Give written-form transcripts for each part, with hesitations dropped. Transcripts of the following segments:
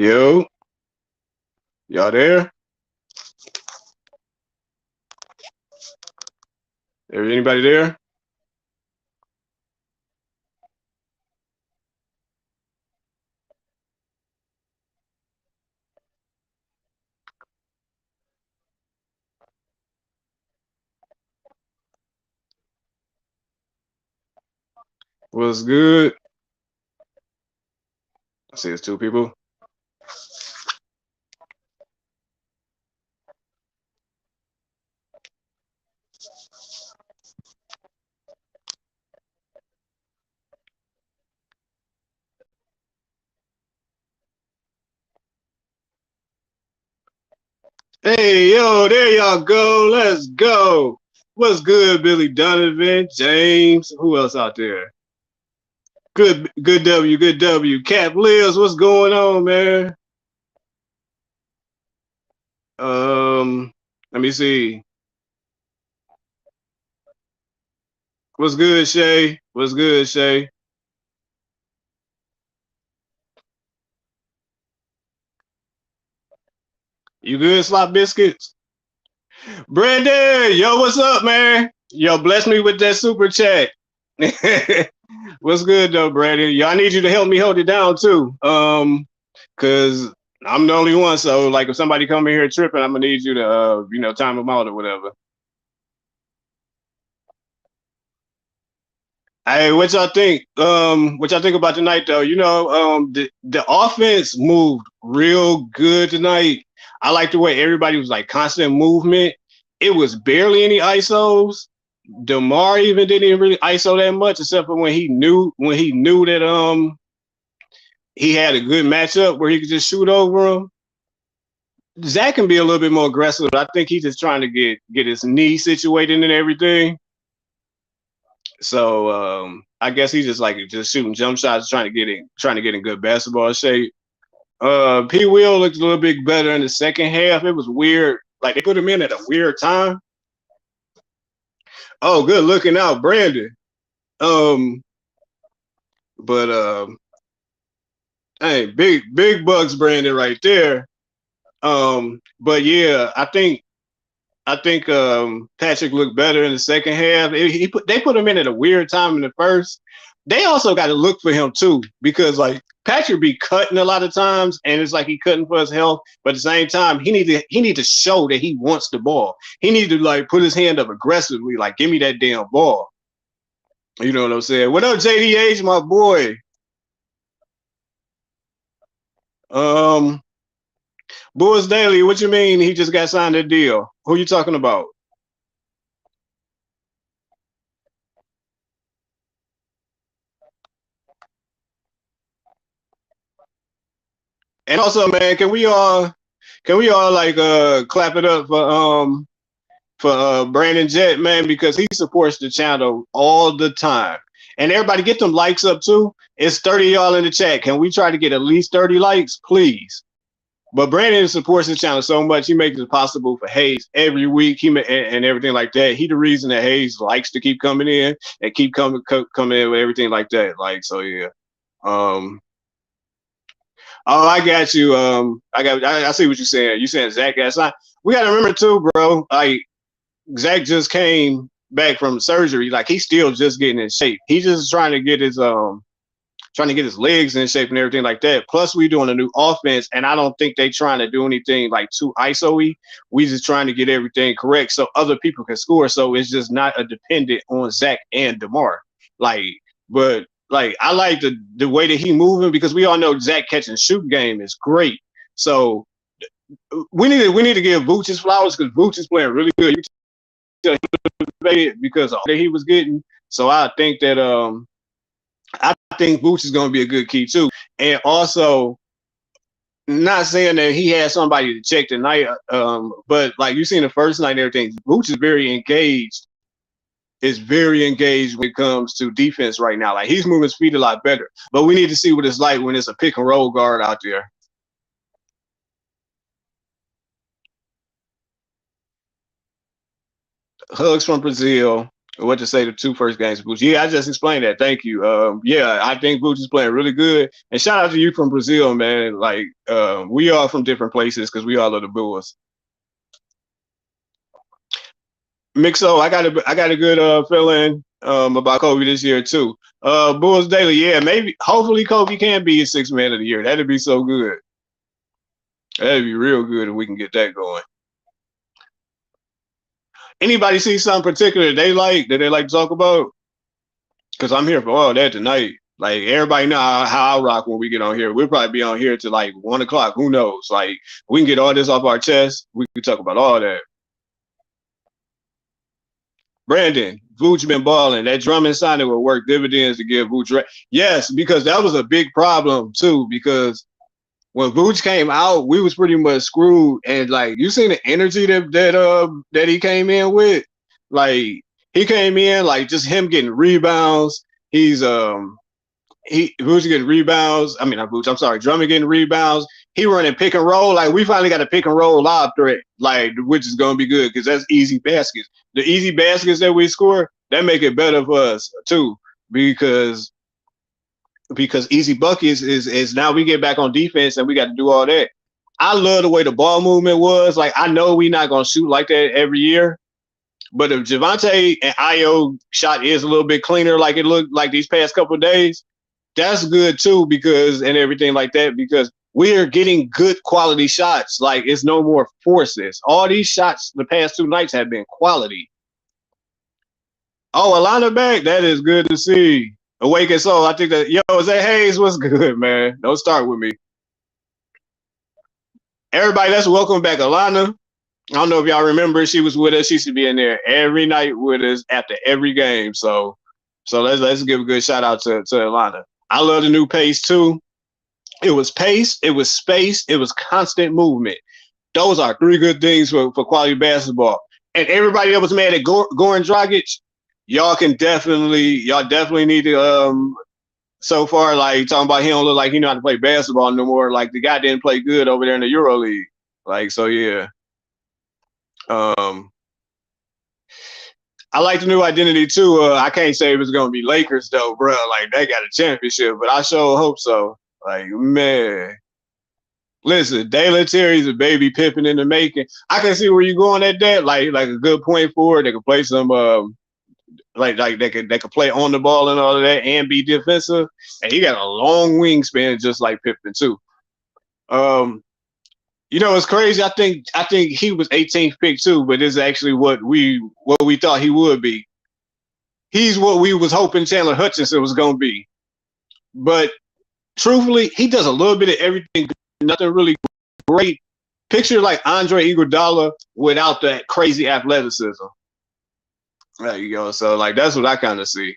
Yo, y'all there? Is anybody there? What's good? I see it's two people. Hey, yo, there y'all go. Let's go. What's good, Billy Donovan, James? Who else out there? Good W, good W. Cap Lives, what's going on, man? Let me see. What's good, Shay? What's good, Shay? You good, Slop Biscuits? Brandon, yo, what's up, man? Yo, bless me with that super chat. What's good though, Brandon? Y'all need you to help me hold it down too. Cause I'm the only one. So like, if somebody come in here tripping, I'm gonna need you to, time them out or whatever. Hey, what y'all think? What y'all think about tonight though? The offense moved real good tonight. I like the way everybody was like constant movement. It was barely any ISOs. Demar even didn't even really ISO that much, except for when he knew that he had a good matchup where he could just shoot over him. Zach can be a little bit more aggressive. I think he's just trying to get his knee situated and everything. So I guess he's just shooting jump shots, trying to get in good basketball shape. P. Will looked a little bit better in the second half. It was weird. Like they put him in at a weird time. Oh, good looking out, Brandon. Um, but hey, big bucks, Brandon, right there. But yeah, I think Patrick looked better in the second half. They put him in at a weird time in the first. They also got to look for him too because like Patrick be cutting a lot of times, and it's like he cutting for his health. But at the same time, he need to show that he wants the ball. He need to like put his hand up aggressively, like give me that damn ball. You know what I'm saying? What up, JDH, my boy? Um, Bulls Daily. What you mean? He just got signed a deal. Who you talking about? And also, man, can we all like clap it up for Brandon Jett, man, because he supports the channel all the time. And everybody get them likes up too. It's 30 y'all in the chat. Can we try to get at least 30 likes, please? But Brandon supports the channel so much, he makes it possible for Hayes every week. And everything like that. He the reason that Hayes likes to keep coming in and keep coming in with everything like that. Like so, yeah. Um, Oh, I got you. I see what you're saying. You saying Zach got signed. We got to remember too, bro. Like Zach just came back from surgery. Like he's still just getting in shape. He's just trying to get his legs in shape and everything like that. Plus, we doing a new offense, and I don't think they trying to do anything like too ISO-y. We just trying to get everything correct so other people can score. So it's just not a dependent on Zach and DeMar. Like, but like I like the way that he moving because we all know Zach catch and shoot game is great. So we need to give Vooch his flowers because Vooch is playing really good. You tell he because of all that he was getting. So I think Vooch is going to be a good key too. And also, not saying that he had somebody to check tonight, but like you seen the first night and everything, Vooch is very engaged. Is very engaged when it comes to defense right now. Like he's moving his feet a lot better. But we need to see what it's like when it's a pick and roll guard out there. Hugs from Brazil. What to say the two first games of Boots? Yeah, I just explained that. Thank you. Yeah, I think Boots is playing really good. And shout out to you from Brazil, man. Like, we are from different places because we all are the Bulls. Mixo, I got a good feeling about Kobe this year too. Bulls Daily, yeah, maybe hopefully Kobe can be his sixth man of the year. That'd be so good. That'd be real good if we can get that going. Anybody see something particular they like that they like to talk about? Because I'm here for all that tonight. Like everybody know how I rock when we get on here. We'll probably be on here till like 1 o'clock. Who knows? Like we can get all this off our chest. We can talk about all that. Brandon, Vooch been balling. That Drummond signing will work dividends to give Vooch. Yes, because that was a big problem too. Because when Vooch came out, we was pretty much screwed. And like you seen the energy that he came in with. Like he came in like just him getting rebounds. He's Vooch getting rebounds. I mean, not Vooch. I'm sorry, Drummond getting rebounds. He running pick and roll. Like we finally got a pick and roll lob threat, like which is gonna be good because that's easy baskets. The easy baskets that we score that make it better for us too because easy buckets is now we get back on defense and we got to do all that. I love the way the ball movement was. Like I know we not gonna shoot like that every year, but if Javante and Io shot is a little bit cleaner, like it looked like these past couple of days, that's good too because and everything like that because we are getting good quality shots. Like it's no more forces. All these shots the past 2 nights have been quality. Oh, Alana back. That is good to see. Awake and soul. I think that is that Hayes. What's good, man? Don't start with me. Everybody, let's welcome back Alana. I don't know if y'all remember, she was with us. She should be in there every night with us after every game. So let's give a good shout out to Alana. I love the new pace too. It was pace, it was space, it was constant movement. Those are 3 good things for quality basketball. And everybody that was mad at Goran Dragic, y'all definitely need to so far like talking about he don't look like he know how to play basketball no more. Like the guy didn't play good over there in the Euro League. Like so yeah. I like the new identity too. I can't say if it's gonna be Lakers though, bro. Like they got a championship, but I sure hope so. Like man, listen, Dalen Terry's a baby Pippin in the making. I can see where you're going at that. Like a good point forward. They can play some like they could play on the ball and all of that and be defensive. And he got a long wingspan just like Pippen too. It's crazy. I think he was 18th pick too, but this is actually what we thought he would be. He's what we was hoping Chandler Hutchinson was gonna be. But truthfully, he does a little bit of everything, nothing really great. Picture like Andre Iguodala without that crazy athleticism. There you go. So like that's what I kind of see.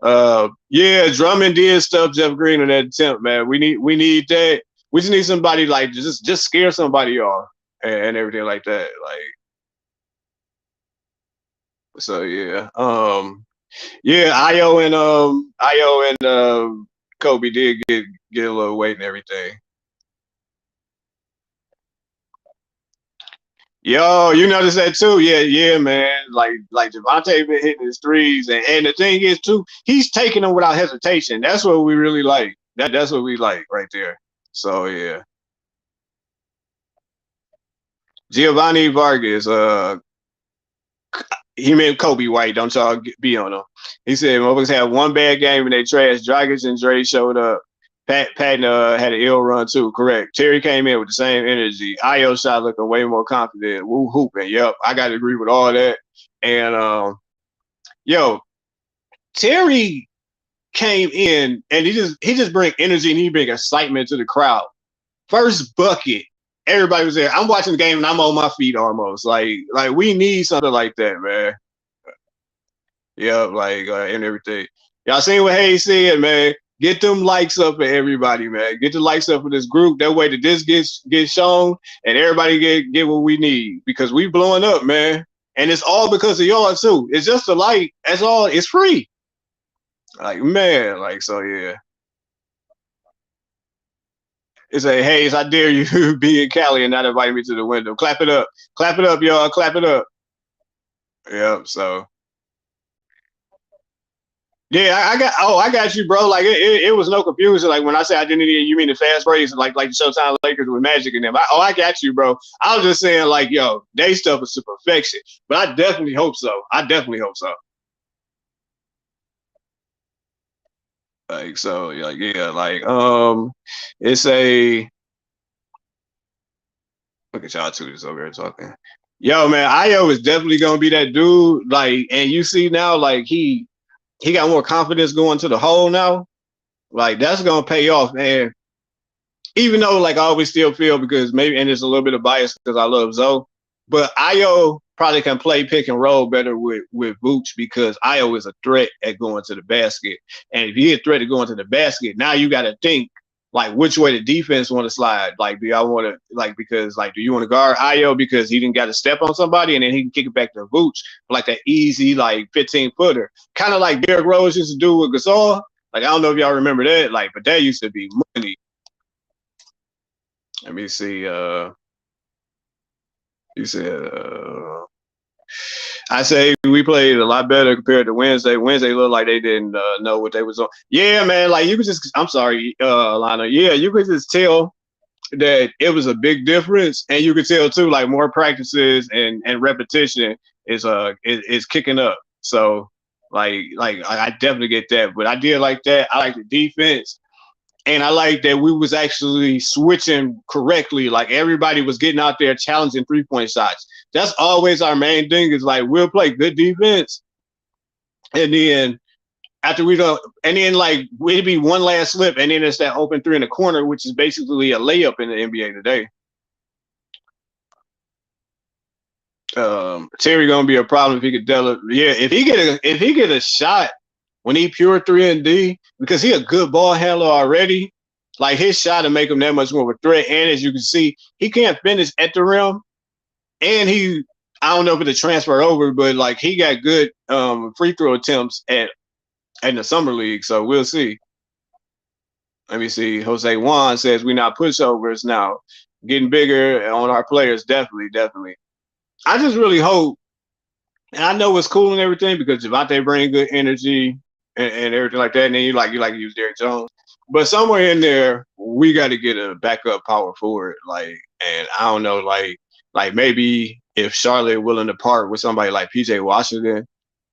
Yeah, Drummond did stuff Jeff Green in that attempt, man. We need that. We just need somebody like just scare somebody off and everything like that. Like so yeah. Yeah, Io and Kobe did get a little weight and everything. Yo, you notice that too? Yeah, man. Like Javante been hitting his threes, and the thing is too, he's taking them without hesitation. That's what we really like. That's what we like right there. So yeah, Giovanni Vargas. He meant Kobe White. Don't y'all be on him. He said motherfuckers had one bad game and they trashed. Dragic and Dre showed up. Patton had an ill run too. Correct. Terry came in with the same energy. Io shot looking way more confident. Woo hooping. Yep, I got to agree with all that. And yo, Terry came in and he just bring energy and he bring excitement to the crowd. First bucket, everybody was there. I'm watching the game and I'm on my feet almost. Like we need something like that, man. Yeah, like and everything. Y'all seen what Hayes said, man. Get them likes up for everybody, man. Get the likes up for this group. That way that this gets shown and everybody get what we need because we blowing up, man. And it's all because of y'all too. It's just a like. That's all. It's free. Like man, like so yeah. It's a Hayes, I dare you be in Cali and not invite me to the window. Clap it up, y'all. Clap it up. Yep. So Yeah, I got you, bro. Like it was no confusion. Like when I say identity, you mean the fast breaks, like the Showtime Lakers with Magic and them. I got you, bro. I was just saying, like, yo, they stuff is to perfection. But I definitely hope so. I definitely hope so. Like so, like yeah, like it's a look at y'all two just over here talking. Yo, man, Io is definitely gonna be that dude. Like, and you see now, like he got more confidence going to the hole now. Like that's gonna pay off, man. Even though like I always still feel because maybe and there's a little bit of bias because I love Zoe, but Io probably can play pick and roll better with Vooch because Io is a threat at going to the basket, and if he's a threat at going to the basket, now you got to think like which way the defense want to slide. Like, do y'all want to like because like do you want to guard Io because he didn't got to step on somebody and then he can kick it back to Vooch for like that easy like 15-footer, kind of like Derrick Rose used to do with Gasol. Like I don't know if y'all remember that, like, but that used to be money. Let me see. You said I say we played a lot better compared to Wednesday. Wednesday looked like they didn't know what they was on. Yeah, man. Like you could just. I'm sorry, Lana. Yeah, you could just tell that it was a big difference, and you could tell too, like more practices and repetition is kicking up. So like I definitely get that, but I did like that. I like the defense. And I like that we was actually switching correctly. Like everybody was getting out there challenging 3-point shots. That's always our main thing is like we'll play good defense. And then after we don't, and then like it'd be one last slip, and then it's that open three in the corner, which is basically a layup in the NBA today. Terry gonna be a problem if he could develop. Yeah, if he get a shot when he pure 3 and D because he a good ball handler already. Like his shot to make him that much more of a threat. And as you can see, he can't finish at the rim. And he, I don't know if it's a transfer over, but like he got good free throw attempts at in the summer league. So we'll see. Let me see. Jose Juan says we're not pushovers now. Getting bigger on our players, definitely, definitely. I just really hope, and I know it's cool and everything because Javante bring good energy and everything like that. And then you like to use Derrick Jones. But somewhere in there, we got to get a backup power forward. Like, and I don't know, like maybe if Charlotte willing to part with somebody like PJ Washington,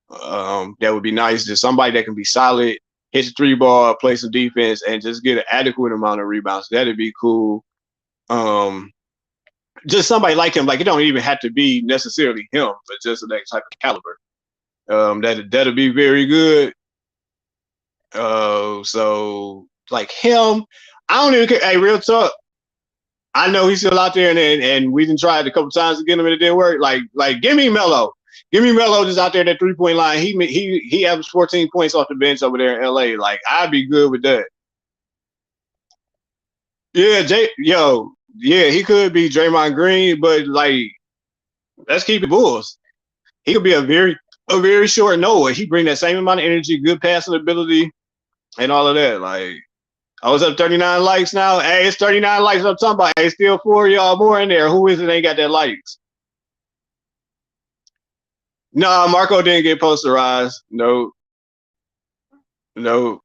that would be nice. Just somebody that can be solid, hit the three ball, play some defense, and just get an adequate amount of rebounds. That'd be cool. Um, just somebody like him. Like it don't even have to be necessarily him, but just that type of caliber. That'll be very good. So like him, I don't even care. Hey, real talk. I know he's still out there, and we done tried a couple times to get him, and it didn't work. Like give me Melo. Give me Melo just out there that 3-point line. He averaged 14 points off the bench over there in LA. Like I'd be good with that. Yeah, yeah, he could be Draymond Green, but like let's keep it Bulls. He could be a very short Noah. He bring that same amount of energy, good passing ability, and all of that. Like I was up 39 likes now. Hey, it's 39 likes. I'm talking about. Hey, still 4 of y'all more in there. Who is it ain't got that likes? No, Marco didn't get posterized. No, no.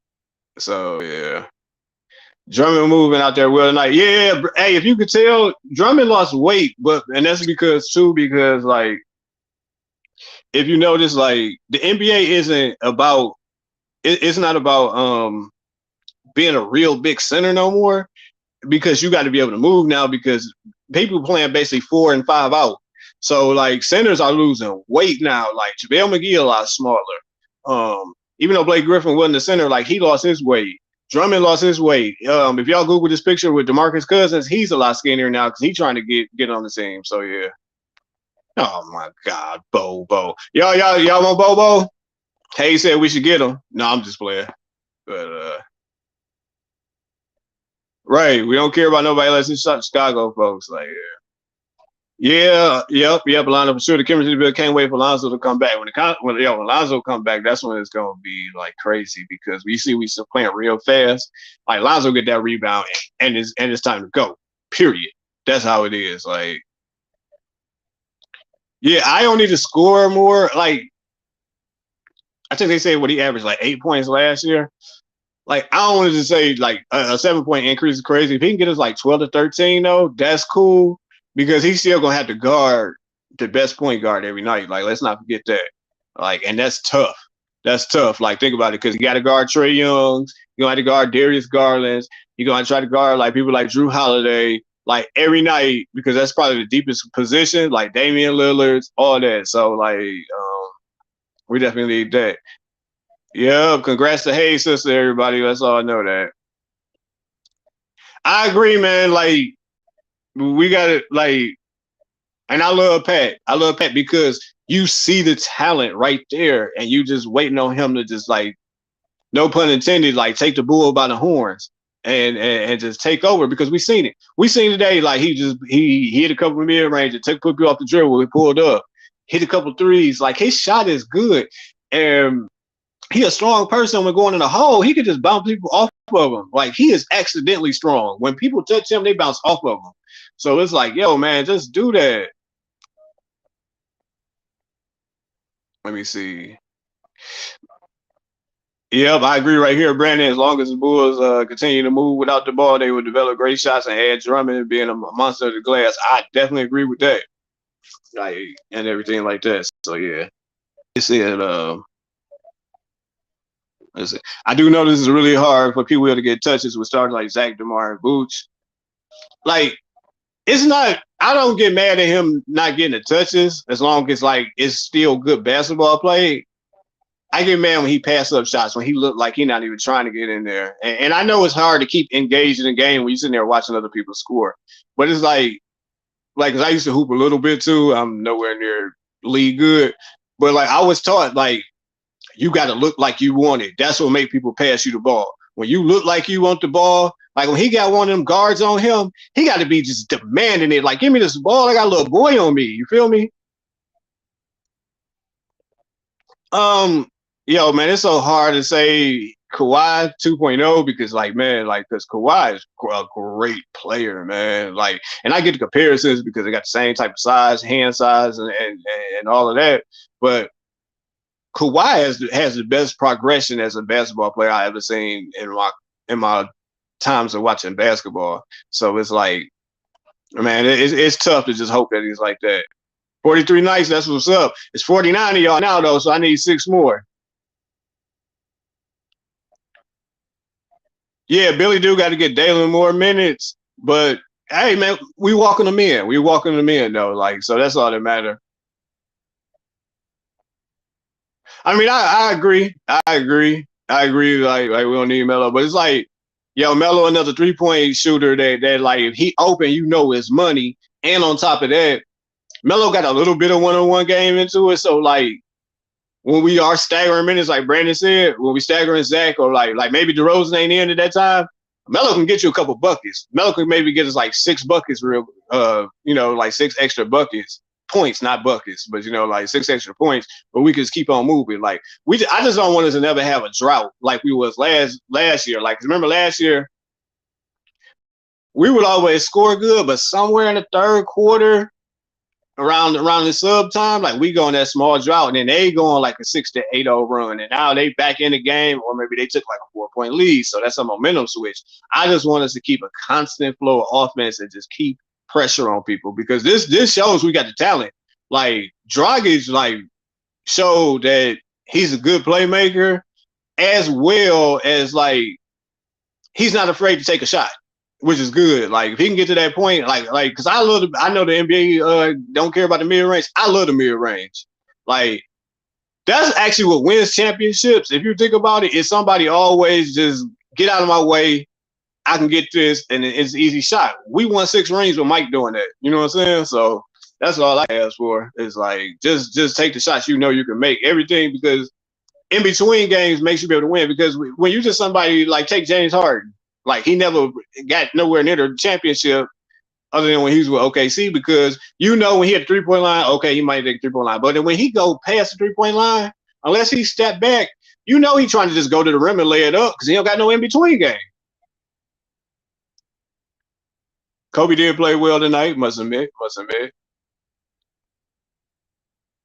So yeah, Drummond moving out there well tonight. Yeah, hey, if you could tell, Drummond lost weight, but and that's because like if you notice, like the NBA isn't about it's not about being a real big center no more because you got to be able to move now because people playing basically 4 and 5 out. So like centers are losing weight now. Like JaVale McGee a lot smaller. Even though Blake Griffin wasn't the center, like he lost his weight. Drummond lost his weight. If y'all Google this picture with DeMarcus Cousins, he's a lot skinnier now because he's trying to get on the team. So yeah. Oh my God, Bobo. Y'all want Bobo? Hey said we should get him. No, I'm just playing. But right, we don't care about nobody unless it's Chicago folks. Like yeah, yep, Alonzo for sure. The chemistry bill can't wait for Alonzo to come back. When Alonzo come back, that's when it's gonna be like crazy because we see we still playing real fast. Like Alonzo get that rebound and it's time to go. Period. That's how it is. Like yeah, I don't need to score more. Like I think they said what he averaged like 8 points last year. Like I don't want to say like a 7 point increase is crazy. If he can get us like 12 to 13 though, that's cool because he's still gonna have to guard the best point guard every night. Like let's not forget that. Like and that's tough. That's tough. Like think about it because you got to guard Trey Youngs. You gonna have to guard Darius Garland's. You gonna try to guard like people like Drew Holiday. Like every night because that's probably the deepest position. Like Damian Lillard's, all that. So like we definitely need that. Yeah, congrats to Hey sister, everybody. That's all I know that. I agree, man. Like we got it. Like, and I love Pat. I love Pat because you see the talent right there, and you just waiting on him to just like, no pun intended, like take the bull by the horns and just take over because we seen it. We seen today like he hit a couple of mid range and took people off the dribble. We pulled up, hit a couple threes. Like his shot is good, and he a strong person when going in the hole. He could just bounce people off of him. Like he is accidentally strong. When people touch him, they bounce off of him. So it's like, yo, man, just do that. Let me see. Yep, I agree right here, Brandon. As long as the Bulls continue to move without the ball, they would develop great shots and add Drummond being a monster of the glass. I definitely agree with that. Like and everything like that. So yeah. It said I do know this is really hard for people to get touches with stars like Zach, DeMar, and Booch. Like, it's not. I don't get mad at him not getting the touches as long as like it's still good basketball play. I get mad when he passes up shots when he looked like he's not even trying to get in there. And I know it's hard to keep engaged in the game when you're sitting there watching other people score. But it's like, cause I used to hoop a little bit too. I'm nowhere near league good, but like I was taught like you got to look like you want it. That's what make people pass you the ball. When you look like you want the ball, like when he got one of them guards on him, he got to be just demanding it. Like, give me this ball. I got a little boy on me. You feel me? Um, yo, man, it's so hard to say Kawhi 2.0 because, like, man, like, because Kawhi is a great player, man. Like, and I get the comparisons because they got the same type of size, hand size, and all of that. But Kawhi has the best progression as a basketball player I ever seen in my times of watching basketball. So it's like, man, it's tough to just hope that he's like that. 43 nights, that's what's up. It's 49 of y'all now though, so I need 6 more. Yeah, Billy do got to get Dalen more minutes, but hey, man, we walking them in. We walking them in though, like so that's all that matter. I mean, I agree. I agree. I agree. Like we don't need Melo, but it's like, yo, Melo another 3 point shooter that like if he open, you know, it's money. And on top of that, Melo got a little bit of one-on-one game into it. So like when we are staggering minutes, like Brandon said, when we staggering Zach or like maybe DeRozan ain't in at that time, Melo can get you a couple buckets. Melo can maybe get us like 6 buckets, real, like 6 extra buckets, points, not buckets, but like 6 extra points. But we can just keep on moving. Like I just don't want us to never have a drought like we was last year. Like remember last year, we would always score good, but somewhere in the third quarter, around the sub time, like we go in that small drought, and then they go on like a 6 to 8-0 run, and now they back in the game, or maybe they took like a 4 point lead. So that's a momentum switch. I just want us to keep a constant flow of offense and just keep pressure on people because this shows we got the talent. Like Dragic, like showed that he's a good playmaker, as well as like he's not afraid to take a shot, which is good. Like if he can get to that point, like because I know the NBA don't care about the mid range. I love the mid range. Like that's actually what wins championships. If you think about it, is somebody always just get out of my way. I can get this, and it's an easy shot. We won 6 rings with Mike doing that. You know what I'm saying? So that's all I ask for. Is like just take the shots you know you can make. Everything because in between games makes you be able to win. Because when you just somebody like take James Harden, like he never got nowhere near the championship other than when he was with OKC because when he had the 3 point line, okay, he might take the 3 point line. But then when he go past the 3 point line, unless he step back, he trying to just go to the rim and lay it up because he don't got no in between game. Kobe did play well tonight, must admit.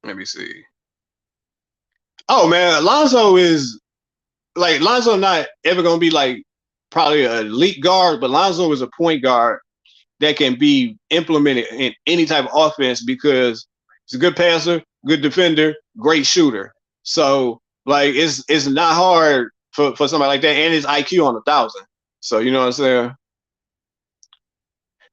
Let me see. Oh man, Lonzo not ever gonna be like probably an elite guard, but Lonzo is a point guard that can be implemented in any type of offense because he's a good passer, good defender, great shooter. So like it's not hard for somebody like that, and his IQ on 1,000. So you know what I'm saying?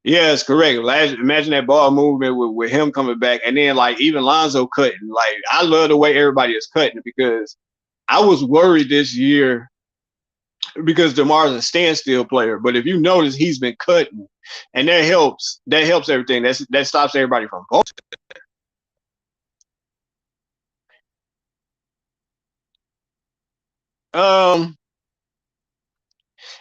Yeah, it's correct. Imagine that ball movement with him coming back, and then like even Lonzo cutting. Like I love the way everybody is cutting because I was worried this year because DeMar's a standstill player. But if you notice, he's been cutting, and that helps. That helps everything. That stops everybody from voting. Um,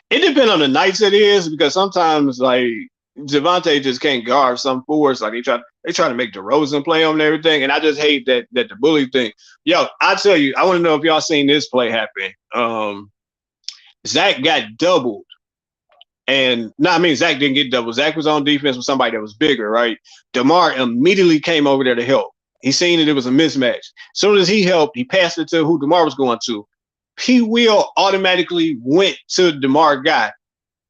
it depends on the nights it is because sometimes like Javante just can't guard some forwards. Like they try to make DeRozan play on and everything, and I just hate that the bully thing. Yo, I tell you, I want to know if y'all seen this play happen. Zach got doubled. And no, I mean Zach didn't get double. Zach was on defense with somebody that was bigger, right? DeMar immediately came over there to help. He seen that it was a mismatch. As soon as he helped, he passed it to who DeMar was going to. P. Will automatically went to DeMar guy,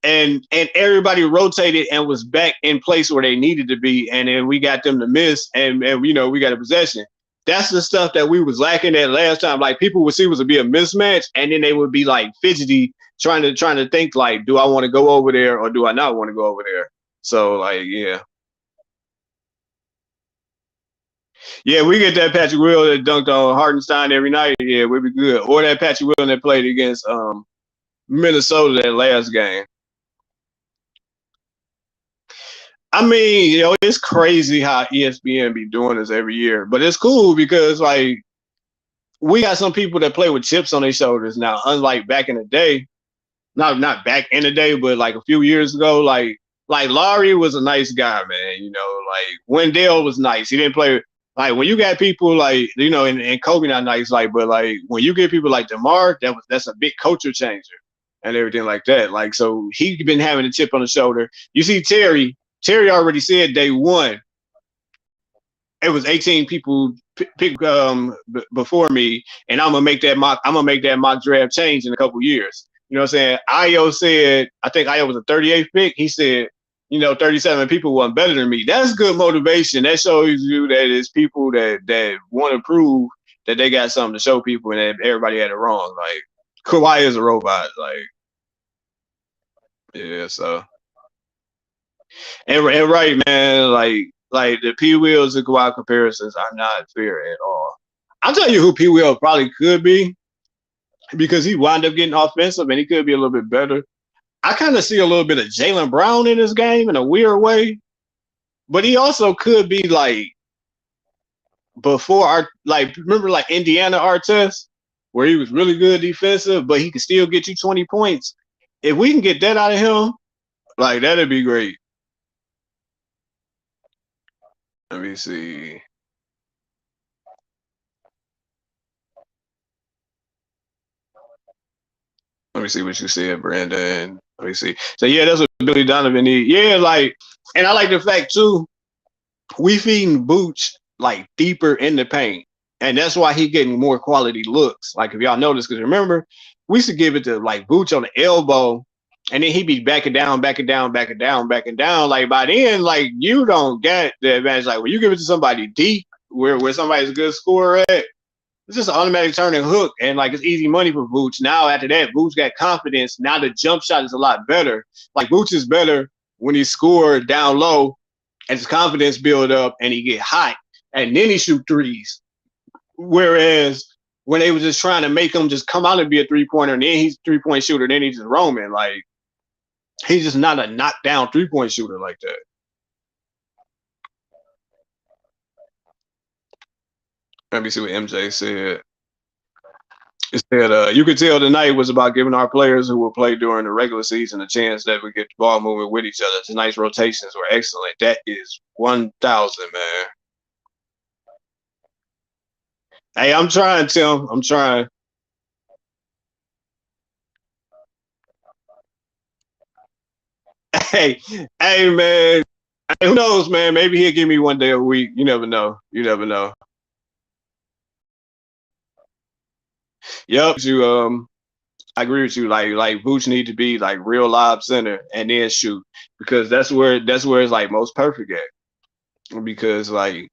and everybody rotated and was back in place where they needed to be, and then we got them to miss, and you know we got a possession. That's the stuff that we was lacking at last time. Like people would see was to be a mismatch, and then they would be like fidgety, trying to think like, do I want to go over there or do I not want to go over there? So like, yeah, we get that Patrick Will that dunked on Hardenstein every night. Yeah, we'd be good. Or that Patrick Will that played against Minnesota that last game. I mean, you know, it's crazy how ESPN be doing this every year, but it's cool because like we got some people that play with chips on their shoulders now, unlike back in the day. Not back in the day, but like a few years ago, like Laurie was a nice guy, man. You know, like Wendell was nice. He didn't play like when you got people like you know, and Kobe not nice, like, but like when you get people like DeMar, that's a big culture changer and everything like that. Like, so he been having a chip on the shoulder. You see Terry. Terry already said day one it was 18 people pick before me, and I'm gonna make that mock draft change in a couple years. You know what I'm saying? Io said, I think Io was a 38th pick. He said, you know, 37 people weren't better than me. That's good motivation. That shows you that it's people that want to prove that they got something to show people, and that everybody had it wrong. Like Kawhi is a robot. Like yeah, so and right, man, like the P Wheels and Kawhi comparisons are not fair at all. I'll tell you who P Wheel probably could be because he wound up getting offensive and he could be a little bit better. I kind of see a little bit of Jaylen Brown in this game in a weird way, but he also could be like before our like remember like Indiana Artest where he was really good defensive, but he could still get you 20 points. If we can get that out of him, like that'd be great. Let me see. Let me see what you said, Brandon. Let me see. So yeah, that's what Billy Donovan need. Yeah, like, and I like the fact too. We feeding Booch like deeper in the paint, and that's why he getting more quality looks. Like if y'all notice, because remember we used to give it to like Booch on the elbow, and then he be backing down, backing down, backing down, backing down. Like by then, like you don't get the advantage. Like when you give it to somebody deep, where somebody's a good scorer at, it's just an automatic turn and hook, and like it's easy money for Vooch. Now after that, Vooch got confidence. Now the jump shot is a lot better. Like Vooch is better when he scored down low, and his confidence build up, and he get hot, and then he shoot threes. Whereas when they was just trying to make him just come out and be a 3-pointer, and then he's 3-point shooter, then he's just roaming. Like he's just not a knockdown 3-point shooter like that. Let me see what MJ said. It said, you could tell tonight was about giving our players who will play during the regular season a chance that we get the ball moving with each other. Tonight's rotations were excellent. That is 1,000, man. Hey, I'm trying, Tim. I'm trying. Hey, hey, man. Hey, who knows, man? Maybe he'll give me one day a week. You never know. You never know. Yep, I agree with you. Like Vooch need to be like real lob center and then shoot because that's where it's like most perfect at. Because like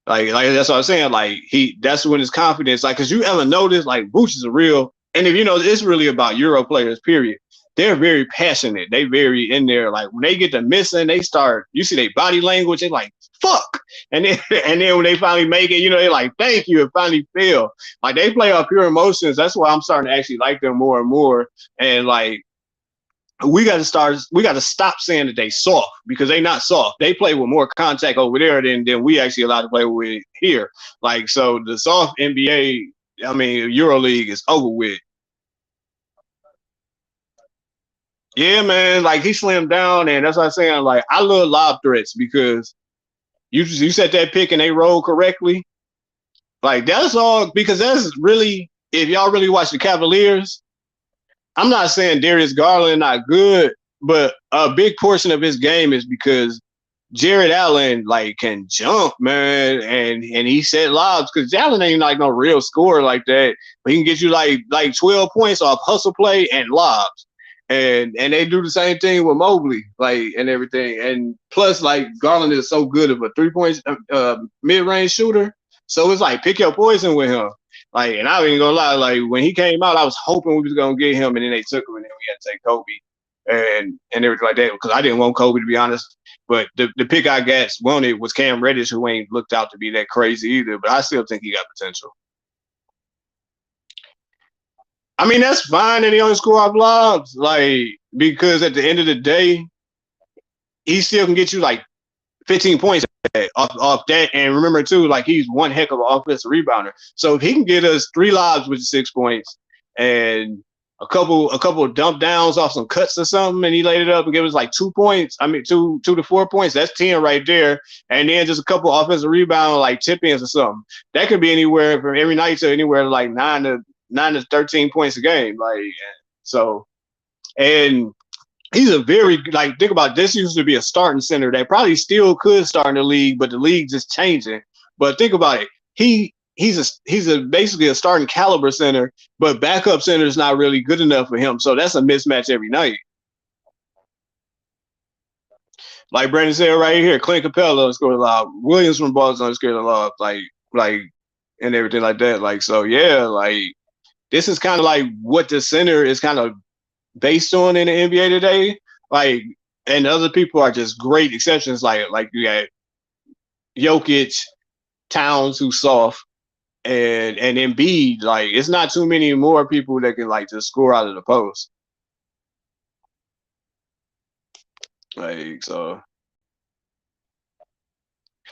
that's what I'm saying. Like that's when his confidence. Like, cause you ever notice like Vooch is a real, and if you know, it's really about Euro players. Period. They're very passionate. They very in there. Like when they get to missing, they start. You see their body language. They like fuck, and then and then when they finally make it, you know, they're like thank you. It finally feel like they play off pure emotions. That's why I'm starting to actually like them more and more. And like we got to stop saying that they soft because they not soft. They play with more contact over there than we actually allowed to play with here. Like, so the soft NBA, I mean EuroLeague is over with. Yeah, man, like he slimmed down, and that's what I'm saying. Like, I love lob threats because you set that pick and they roll correctly. Like, that's all because that's really, if y'all really watch the Cavaliers, I'm not saying Darius Garland not good, but a big portion of his game is because Jared Allen like can jump, man, and he set lobs because Allen ain't like no real scorer like that, but he can get you like 12 points off hustle play and lobs, and they do the same thing with Mobley, like and everything, and plus like Garland is so good of a 3 point mid range shooter, so it's like pick your poison with him. Like, and I ain't gonna lie, like when he came out, I was hoping we was gonna get him, and then they took him, and then we had to take Kobe and everything like that because I didn't want Kobe to be honest. But the pick I got wanted was Cam Reddish, who ain't looked out to be that crazy either. But I still think he got potential. I mean, that's fine that he only score off lobs, like because at the end of the day, he still can get you like 15 points off that. And remember too, like he's one heck of an offensive rebounder. So if he can get us 3 lobs with 6 points and a couple of dump downs off some cuts or something, and he laid it up and gave us like 2 points. I mean, 2 to 4 points. That's 10 right there. And then just a couple offensive rebounds, like tip ins or something. That could be anywhere from every night to anywhere like 9 to 13 points a game. Like so, and he's a very like think about this used to be a starting center that probably still could start in the league, but the league just changing. But think about it. He's a basically a starting caliber center, but backup center is not really good enough for him. So that's a mismatch every night. Like Brandon said right here, Clint Capella scored a lot. Williams from Boston scored a lot. Like and everything like that. Like so, yeah. Like this is kind of like what the center is kind of based on in the NBA today. Like, and other people are just great exceptions. Like you got Jokic, Towns, who's soft, and Embiid. Like, it's not too many more people that can like just score out of the post. Like, so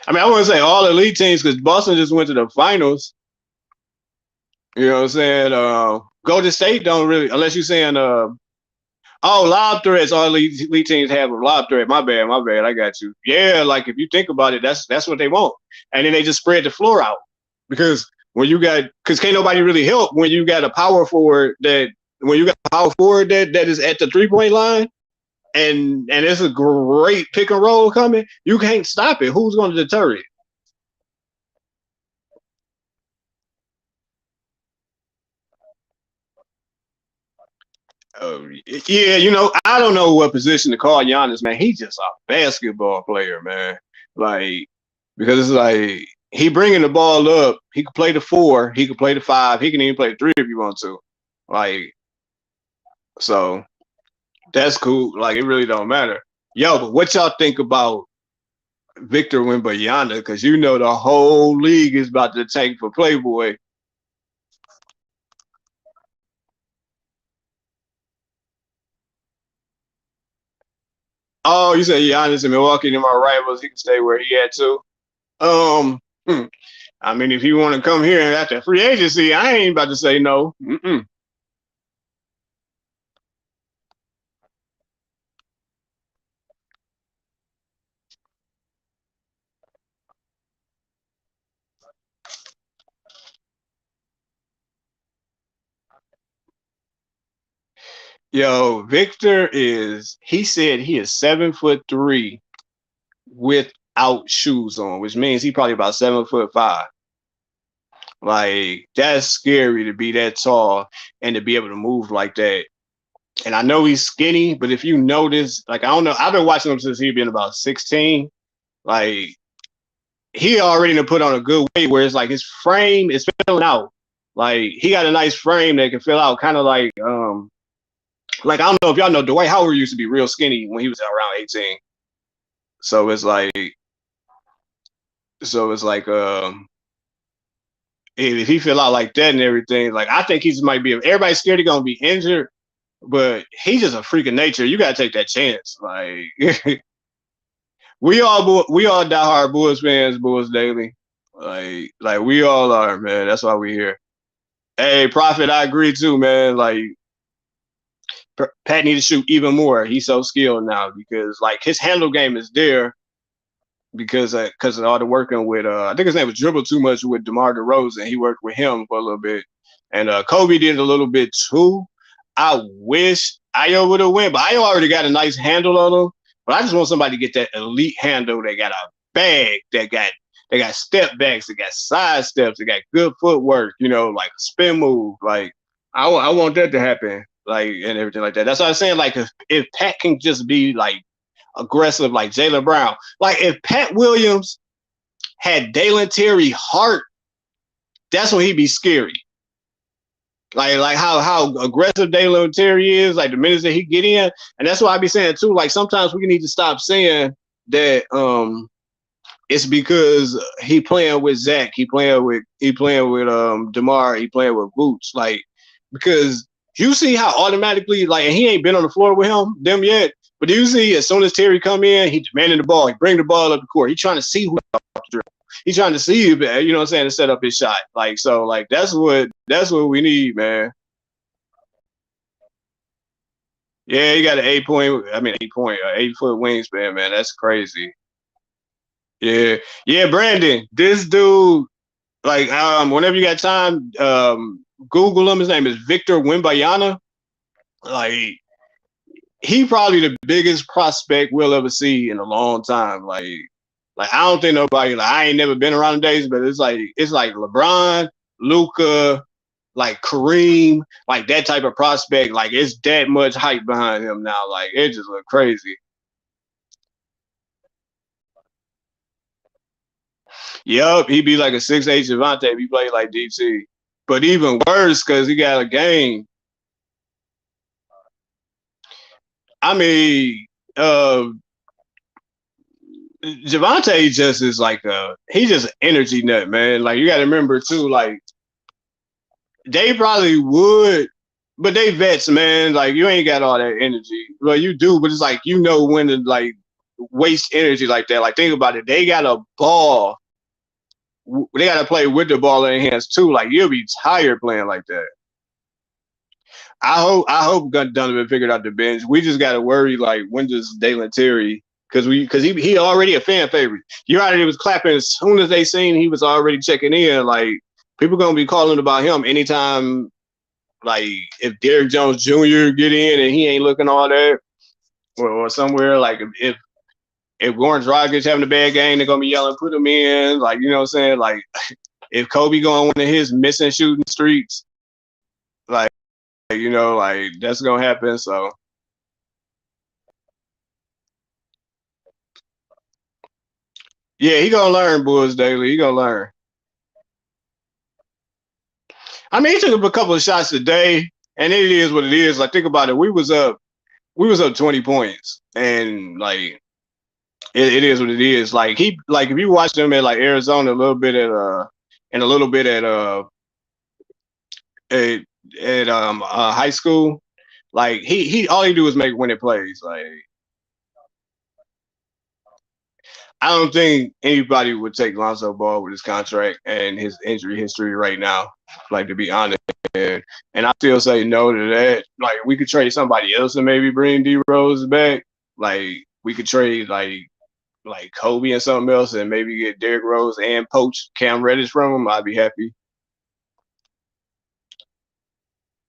I mean, I want to say all elite teams because Boston just went to the finals. You know what I'm saying? Golden State don't really, unless you're saying oh, lob threats. All elite teams have a lob threat. My bad. I got you. Yeah, like if you think about it, that's what they want, and then they just spread the floor out because because can't nobody really help when you got a power forward that is at the 3 point line, and it's a great pick and roll coming. You can't stop it. Who's going to deter it? Yeah, I don't know what position to call Giannis, man. He's just a basketball player, man. Like, because it's like he bringing the ball up. He could play the 4. He could play the 5. He can even play the 3 if you want to. Like, so that's cool. Like, it really don't matter. Yo, but what y'all think about Victor Wembanyama? Because the whole league is about to tank for Playboy. Oh, you say Giannis in Milwaukee and my rivals. He can stay where he at too. Um, hmm. I mean, if you want to come here after free agency, I ain't about to say no. Mm-mm. Yo, he said he is 7'3" without shoes on, which means he probably about 7'5". Like that's scary to be that tall and to be able to move like that. And I know he's skinny, but if you notice, like I don't know, I've been watching him since he's been about 16. Like he already done put on a good weight where it's like his frame is filling out. Like he got a nice frame that can fill out, kind of like I don't know if y'all know Dwight Howard used to be real skinny when he was around 18. So it's like so it's like if he fill out like that and everything, like I think he's might be everybody's scared he's gonna be injured, but he's just a freak of nature. You gotta take that chance. Like we all diehard Bulls fans, Bulls Daily. Like we all are, man. That's why we here. Hey, Prophet, I agree too, man. Like Pat need to shoot even more. He's so skilled now because like his handle game is there because of all the working with I think his name was Dribble Too Much with DeMar DeRozan. He worked with him for a little bit, and Kobe did a little bit too. I wish Ayo would have went, but Ayo already got a nice handle on him. But I just want somebody to get that elite handle. They got a bag. They got step backs. They got side steps. They got good footwork. You know, like a spin move. Like I want that to happen. Like and everything like that. That's what I'm saying. Like if Pat can just be like aggressive like Jaylen Brown. Like if Pat Williams had Dalen Terry heart, that's when he'd be scary. Like how aggressive Dalen Terry is, like the minutes that he get in, and that's why I be saying too. Like sometimes we need to stop saying that it's because he playing with Zach, he playing with DeMar, he playing with Boots, like because you see how automatically like and he ain't been on the floor with them yet. But do you see as soon as Terry come in, he demanding the ball, he bring the ball up the court, he trying to see who he's trying to see you, you know what I'm saying, to set up his shot. Like so, like that's what we need, man. Yeah, he got an 8 point. I mean, 8 point, 8 foot wingspan, man. That's crazy. Yeah, yeah, Brandon. This dude, like, whenever you got time, Google him. His name is Victor Wimbayana. Like, he probably the biggest prospect we'll ever see in a long time. Like I don't think nobody. Like, I ain't never been around the days, but it's like LeBron, Luca, like Kareem, like that type of prospect. Like it's that much hype behind him now. Like it just look crazy. Yup, he be like a 6'8" Javante if he played like DC. But even worse, because he got a game. I mean, Javante just is like he's just an energy nut, man. Like you got to remember too, like they probably would, but they vets, man. Like you ain't got all that energy. Well, you do, but it's like you know when to like waste energy like that. Like think about it, they got a ball. They got to play with the ball in their hands too. Like you'll be tired playing like that. I hope Donovan figured out the bench. We just got to worry like when does Dalen Terry because he already a fan favorite. You already was clapping as soon as they seen he was already checking in. Like people gonna be calling about him anytime. Like if Derrick Jones Jr. get in and he ain't looking all that, or somewhere like if Goran Dragic having a bad game, they're gonna be yelling, "Put him in!" Like you know what I'm saying? Like if Kobe going one of his missing shooting streaks, like like that's gonna happen. So yeah, he gonna learn, Bulls Daily. He gonna learn. I mean, he took up a couple of shots a day, and it is what it is. Like think about it, we was up 20 points, and like it is what it is. Like he like if you watch him at like Arizona a little bit at and a little bit at high school, like he all he do is make winning plays. Like I don't think anybody would take Lonzo Ball with his contract and his injury history right now. Like to be honest, and I still say no to that. Like we could trade somebody else and maybe bring D Rose back. Like we could trade like Kobe and something else, and maybe get Derrick Rose and poach Cam Reddish from him. I'd be happy.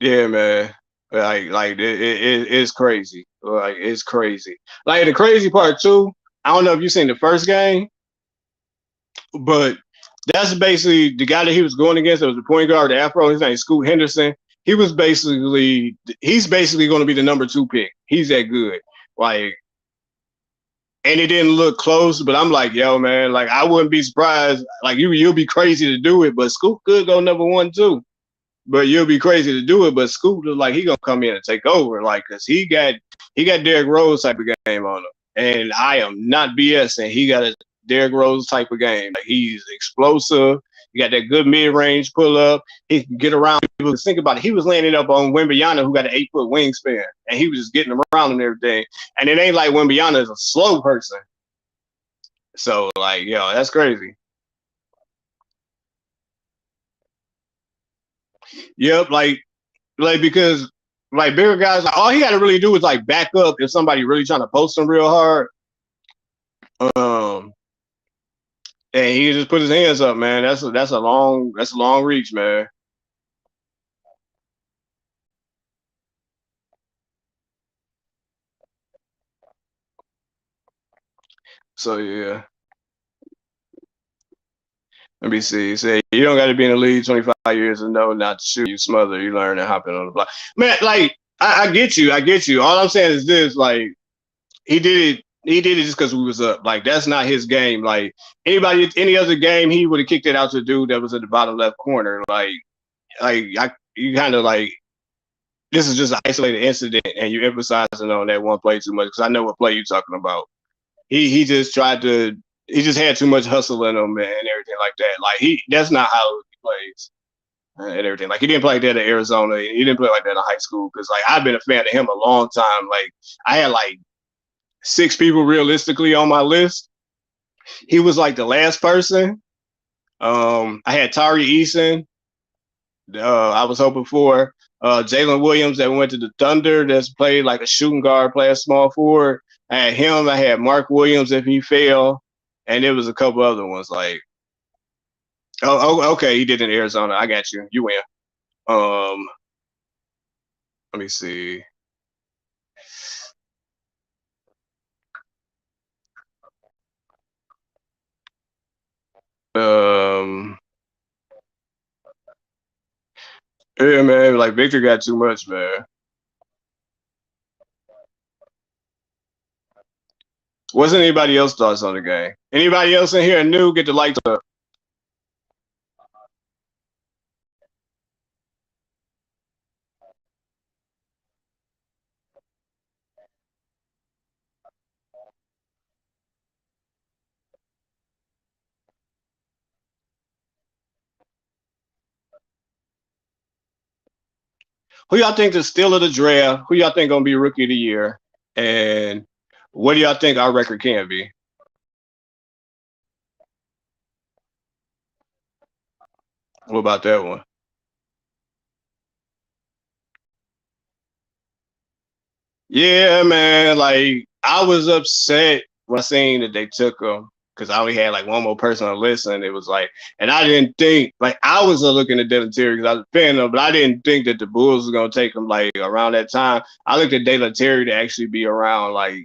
Yeah, man. Like it's crazy. Like it's crazy. Like the crazy part too. I don't know if you seen the first game, but That's basically the guy that he was going against. That was the point guard, the Afro. His name is Scoot Henderson. He's basically going to be the number two pick. He's that good. Like, and it didn't look close, but I'm like, yo, man, like I wouldn't be surprised. Like you'll be crazy to do it, but Scoot could go number one too. But you'll be crazy to do it. But Scoot look like he gonna come in and take over, like, cause he got Derrick Rose type of game on him, and I am not BSing. He got a Derrick Rose type of game. Like he's explosive. He got that good mid range pull up. He can get around people. Think about it. He was landing up on Wembanyama, who got an 8-foot wingspan, and he was just getting around and everything. And it ain't like Wembanyama is a slow person. So like, yo, that's crazy. Yep, like because like bigger guys, like all he got to really do is like back up if somebody really trying to post him real hard. Um, and he just put his hands up, man. That's a long reach, man. So yeah, let me see. Say you don't got to be in the league 25 years and know not to shoot. You smother. You learn and hopping on the block, man. Like I get you, I get you. All I'm saying is this: like he did it. He did it just because we was up. Like that's not his game. Like any other game, he would have kicked it out to the dude that was at the bottom left corner. You kind of like this is just an isolated incident, and you emphasizing on that one play too much because I know what play you're talking about. He just tried to. He just had too much hustle in him and everything like that. Like that's not how he plays and everything. Like he didn't play like that at Arizona. He didn't play like that in high school because like I've been a fan of him a long time. Like I had like six people realistically on my list. He was like the last person. I had Tari Eason. I was hoping for Jalen Williams that went to the Thunder that's played like a shooting guard, play a small forward. I had him. I had Mark Williams if he failed, and there was a couple other ones like, okay, he did in Arizona. I got you. You win. Um, let me see. Um, yeah, man, like Victor got too much, man. What's anybody else thoughts on the game? Anybody else in here new? Get the lights up. Who y'all think is still of the draft? Who y'all think gonna be rookie of the year? And what do y'all think our record can be? What about that one? Yeah, man. Like I was upset when I seen that they took him because I only had like one more person to listen. It was like, and I didn't think like I was looking at Dylan Terry because I was a fan of him, but I didn't think that the Bulls was gonna take him like around that time. I looked at Dylan Terry to actually be around like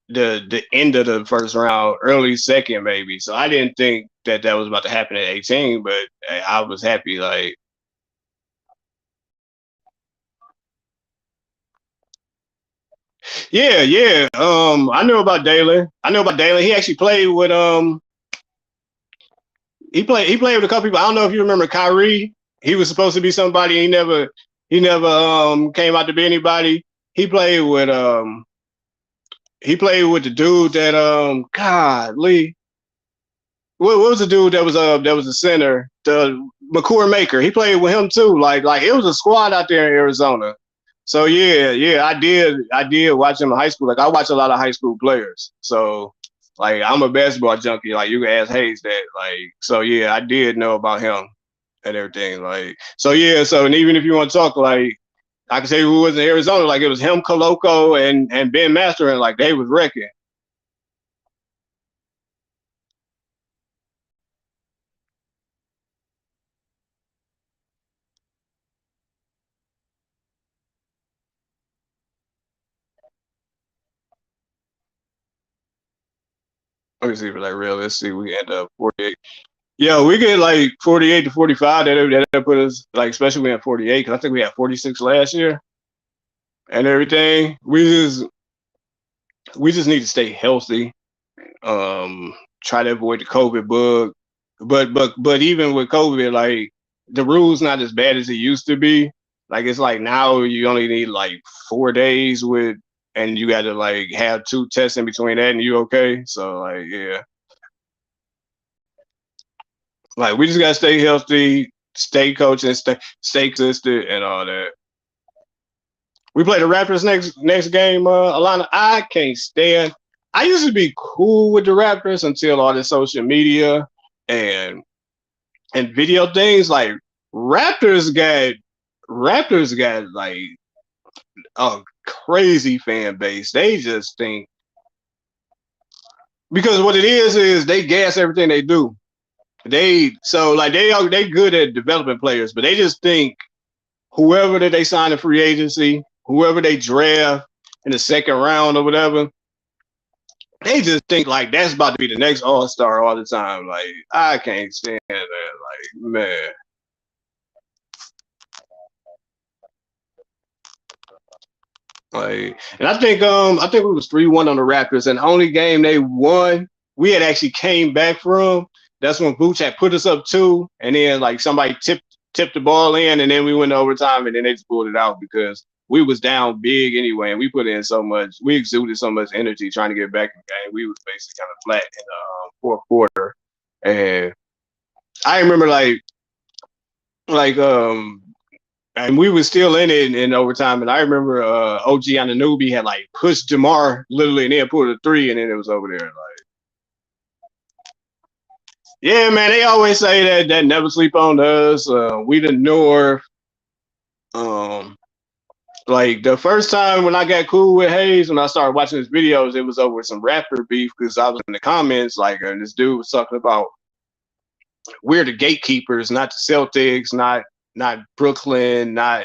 the end of the first round, early second maybe. So I didn't think that that was about to happen at 18, but I was happy. Like yeah, yeah. I knew about Dalen. I know about Dalen. He actually played with he played with a couple people. I don't know if you remember Kyrie. He was supposed to be somebody. He never came out to be anybody. He played with he played with the dude that God Lee. What was the dude that was the center? The McCour Maker. He played with him too. Like it was a squad out there in Arizona. So yeah, yeah, I did watch him in high school. Like I watch a lot of high school players. So like I'm a basketball junkie. Like you can ask Hayes that. Like so yeah, I did know about him and everything. Like so yeah, so and even if you want to talk like I can say who was in Arizona, like it was him, Coloco, and Ben Master, and like they was wrecking. Let me see if it's like real. Let's see. We end up 48. Yeah, we get like 48 to 45. That put us like, especially we had 48 because I think we had 46 last year and everything. We just need to stay healthy. Um, Try to avoid the COVID bug. But even with COVID, like the rules not as bad as it used to be. Like it's like now you only need like 4 days with, and you got to like have 2 tests in between that, and you okay. So like yeah, like we just gotta stay healthy, stay coaching, stay consistent, and all that. We play the Raptors next game, Alana. I can't stand. I used to be cool with the Raptors until all this social media and video things. Like Raptors got Raptors got like a crazy fan base. They just think because what it is they gas everything they do. They good at developing players, but they just think whoever that they sign in free agency, whoever they draft in the second round or whatever, they just think like that's about to be the next All Star all the time. Like I can't stand that. Like man, like and I think it was 3-1 on the Raptors, and the only game they won we had actually came back from. That's when Booch had put us up 2, and then like somebody tipped the ball in, and then we went to overtime, and then they just pulled it out because we was down big anyway, and we put in so much, we exuded so much energy trying to get back in the game. We was basically kind of flat in the fourth quarter, and I remember like and we was still in it in overtime, and I remember OG Anunoby had like pushed Jamar literally, and then pulled a 3, and then it was over there. Like, yeah, man, they always say that never sleep on us. We the North. Um, like the first time when I got cool with Hayes, when I started watching his videos, it was over some rapper beef because I was in the comments like, and this dude was talking about we're the gatekeepers, not the Celtics, not Brooklyn, not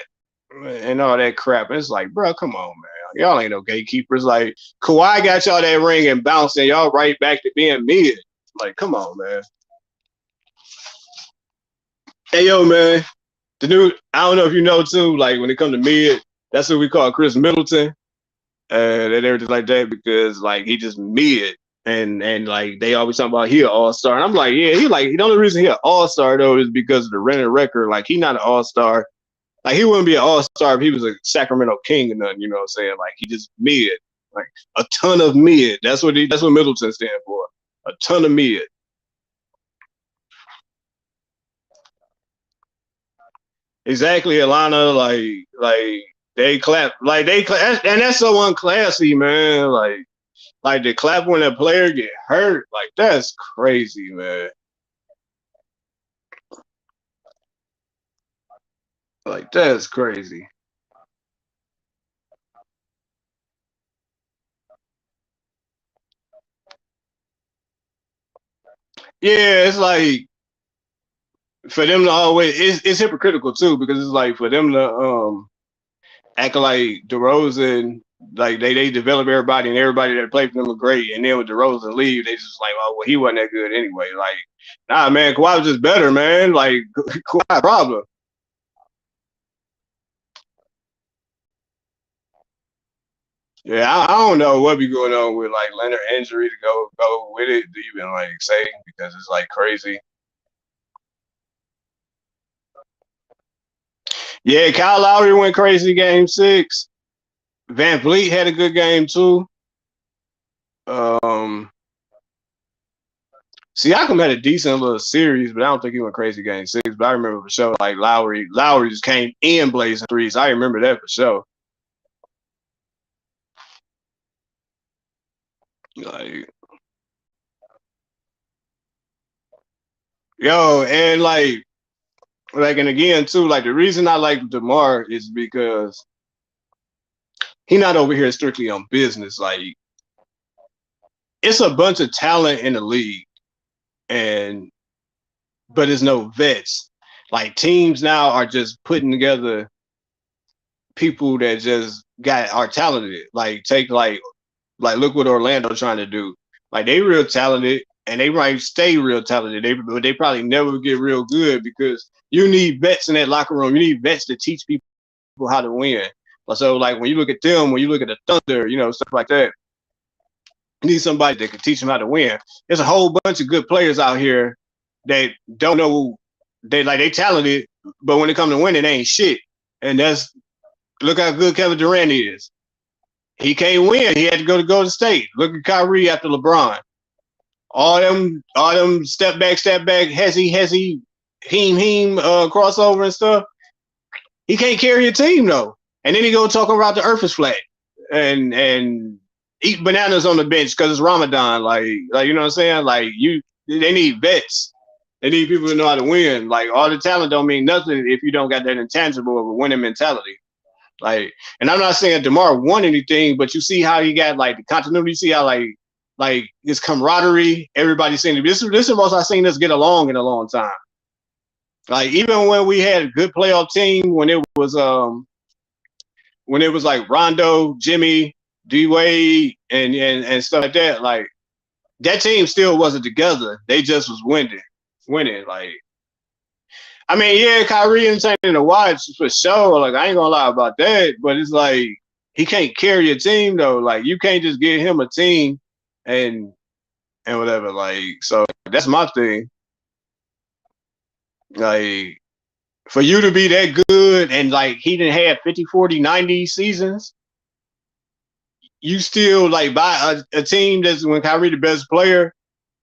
and all that crap. And it's like, bro, come on, man. Y'all ain't no gatekeepers. Like Kawhi got y'all that ring and bouncing y'all right back to being mid. Like, come on, man. Hey, yo, man. The dude, I don't know if you know too. Like when it comes to mid, that's what we call Chris Middleton and everything like that because like he just mid. And like they always talk about he an all-star. And I'm like, yeah, the only reason he an all-star though is because of the rented record. Like he not an all-star. Like he wouldn't be an all-star if he was a Sacramento King or nothing, you know what I'm saying? Like he just mid. Like a ton of mid. That's what Middleton stand for. A ton of mid. Exactly, Alana. Like they clap. And that's so unclassy, man. Like they clap when a player get hurt. Like that's crazy, man. Like that's crazy. Yeah, it's like for them to always it's hypocritical too because it's like for them to act like DeRozan like they develop everybody and everybody that played for them were great and then with DeRozan leave they just like oh well he wasn't that good anyway like nah man Kawhi was just better man like Kawhi problem. Yeah, I don't know what be going on with like Leonard injury to go with it to even like say because it's like crazy. Yeah, Kyle Lowry went crazy game 6. Van Vliet had a good game too. Um, Siakam had a decent little series, but I don't think he went crazy game 6. But I remember for sure, like Lowry just came in blazing threes. I remember that for sure. Like, yo, and and again too, like the reason I like DeMar is because he not over here strictly on business. Like, it's a bunch of talent in the league, and but there's no vets. Like teams now are just putting together people that just got are talented. Like take like look what Orlando trying to do. Like they real talented, and they might stay real talented. They probably never get real good because you need vets in that locker room. You need vets to teach people how to win. So like when you look at them, when you look at the Thunder, stuff like that, you need somebody that can teach them how to win. There's a whole bunch of good players out here that don't know they talented, but when it comes to winning, they ain't shit. And that's look how good Kevin Durant is. He can't win. He had to go to Golden State. Look at Kyrie after LeBron. All them step back, hezzy, crossover and stuff. He can't carry a team though. And then he go talk about the earth is flat and eat bananas on the bench because it's Ramadan. Like you know what I'm saying? They need vets. They need people to know how to win. Like all the talent don't mean nothing if you don't got that intangible of a winning mentality. Like, and I'm not saying DeMar won anything, but you see how he got like the continuity. You see how like his camaraderie. Everybody saying this is the most I've seen us get along in a long time. Like even when we had a good playoff team, when it was like Rondo, Jimmy, D Wade, and stuff like that, like that team still wasn't together. They just was winning. Like I mean, yeah, Kyrie entertaining to watch for sure. Like I ain't gonna lie about that, but it's like he can't carry a team though. Like you can't just give him a team and whatever. Like so that's my thing. Like for you to be that good and like he didn't have 50, 40, 90 seasons, you still like buy a team that's when Kyrie the best player,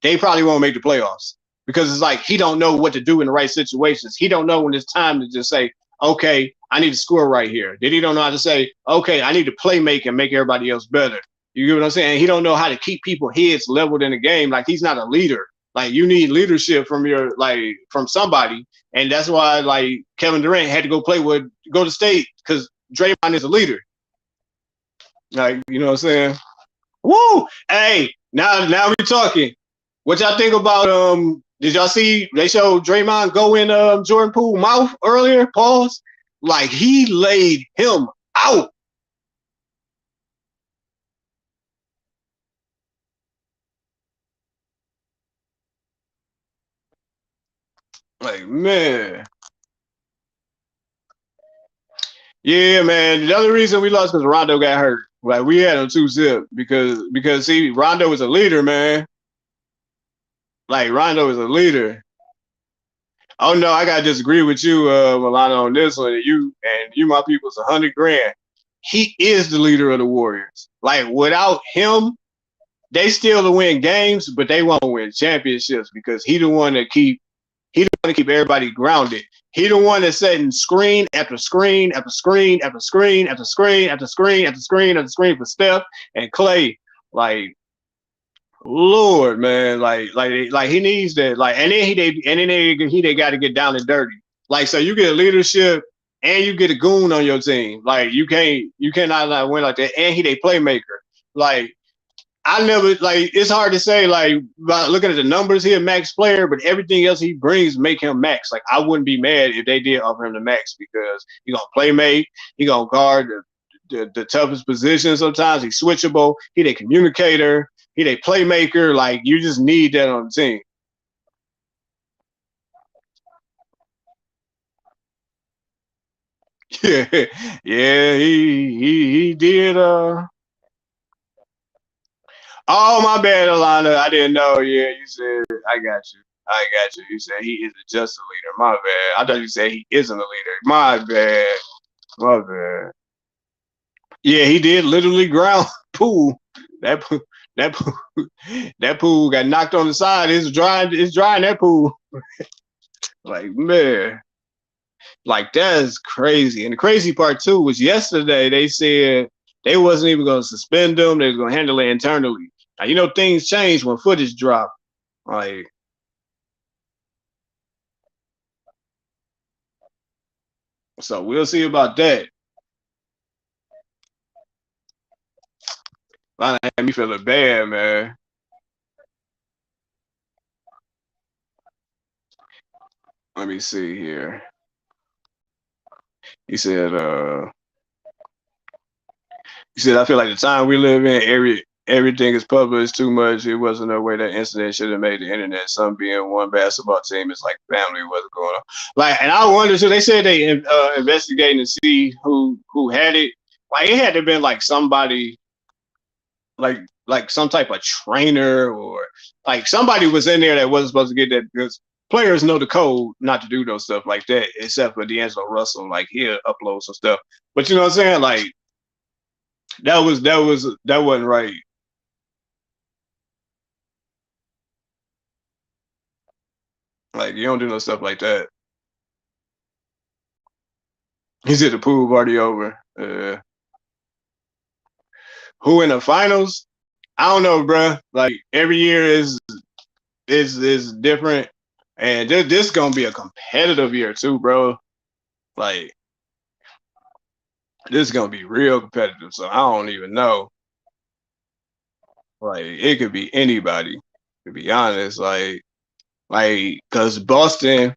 they probably won't make the playoffs because it's like he don't know what to do in the right situations. He don't know when it's time to just say, okay, I need to score right here. Then he don't know how to say, okay, I need to play make and make everybody else better. You get what I'm saying? He don't know how to keep people heads leveled in the game. Like he's not a leader. Like you need leadership from somebody, and that's why like Kevin Durant had to go to state because Draymond is a leader. Like you know what I'm saying? Woo! Hey, now we talking. What y'all think about did y'all see they showed Draymond go in Jordan Poole mouth earlier? Pause. Like he laid him out. Like, man. Yeah, man. The other reason we lost because Rondo got hurt. Like we had him 2-zip because see, Rondo was a leader, man. Like Rondo is a leader. Oh no, I gotta disagree with you, Milano, on this one. You my people's 100 grand. He is the leader of the Warriors. Like without him, they still to win games, but they won't win championships because he the one to keep everybody grounded. He the one that's setting screen after screen after screen after screen after screen after screen after screen after screen for Steph and Clay. Like Lord, man, like he needs that. Like, and then he they got to get down and dirty. Like, so you get a leadership and you get a goon on your team. Like, you cannot like win like that. And he they playmaker. Like, I never like. It's hard to say like about looking at the numbers. He a max player, but everything else he brings make him max. Like, I wouldn't be mad if they did offer him the max because he gonna play make. He gonna guard the toughest position sometimes. He's switchable. He the communicator. He the playmaker. Like you just need that on the team. Yeah, yeah. He did. Oh my bad, Alana. I didn't know. Yeah, you said I got you. I got you. You said he isn't just a leader. My bad. I thought you said he isn't a leader. My bad. My bad. Yeah, he did literally ground pool. That pool, that pool, that pool got knocked on the side. It's drying. It's drying that pool. Like man, like that's crazy. And the crazy part too was yesterday they said they wasn't even going to suspend them. They was going to handle it internally. Now you know things change when footage drop. Like so, we'll see about that. That had me feeling bad, man. Let me see here. He said, I feel like the time we live in, everything is published too much. It wasn't no way that incident should have made the internet. Some being one basketball team is like family. What's going on? Like, and I wonder. So they said they investigating to see who had it. Like, it had to have been like somebody, like some type of trainer, or like somebody was in there that wasn't supposed to get that, because players know the code not to do those stuff like that, except for D'Angelo Russell. Like, he'll upload some stuff, but you know what I'm saying? Like, that wasn't right. Like, you don't do no stuff like that. He said the pool party over. Who in the finals? I don't know, bro. Like, every year is different, and this gonna be a competitive year too, bro. Like, this is gonna be real competitive. So I don't even know. Like, it could be anybody. To be honest, cause Boston,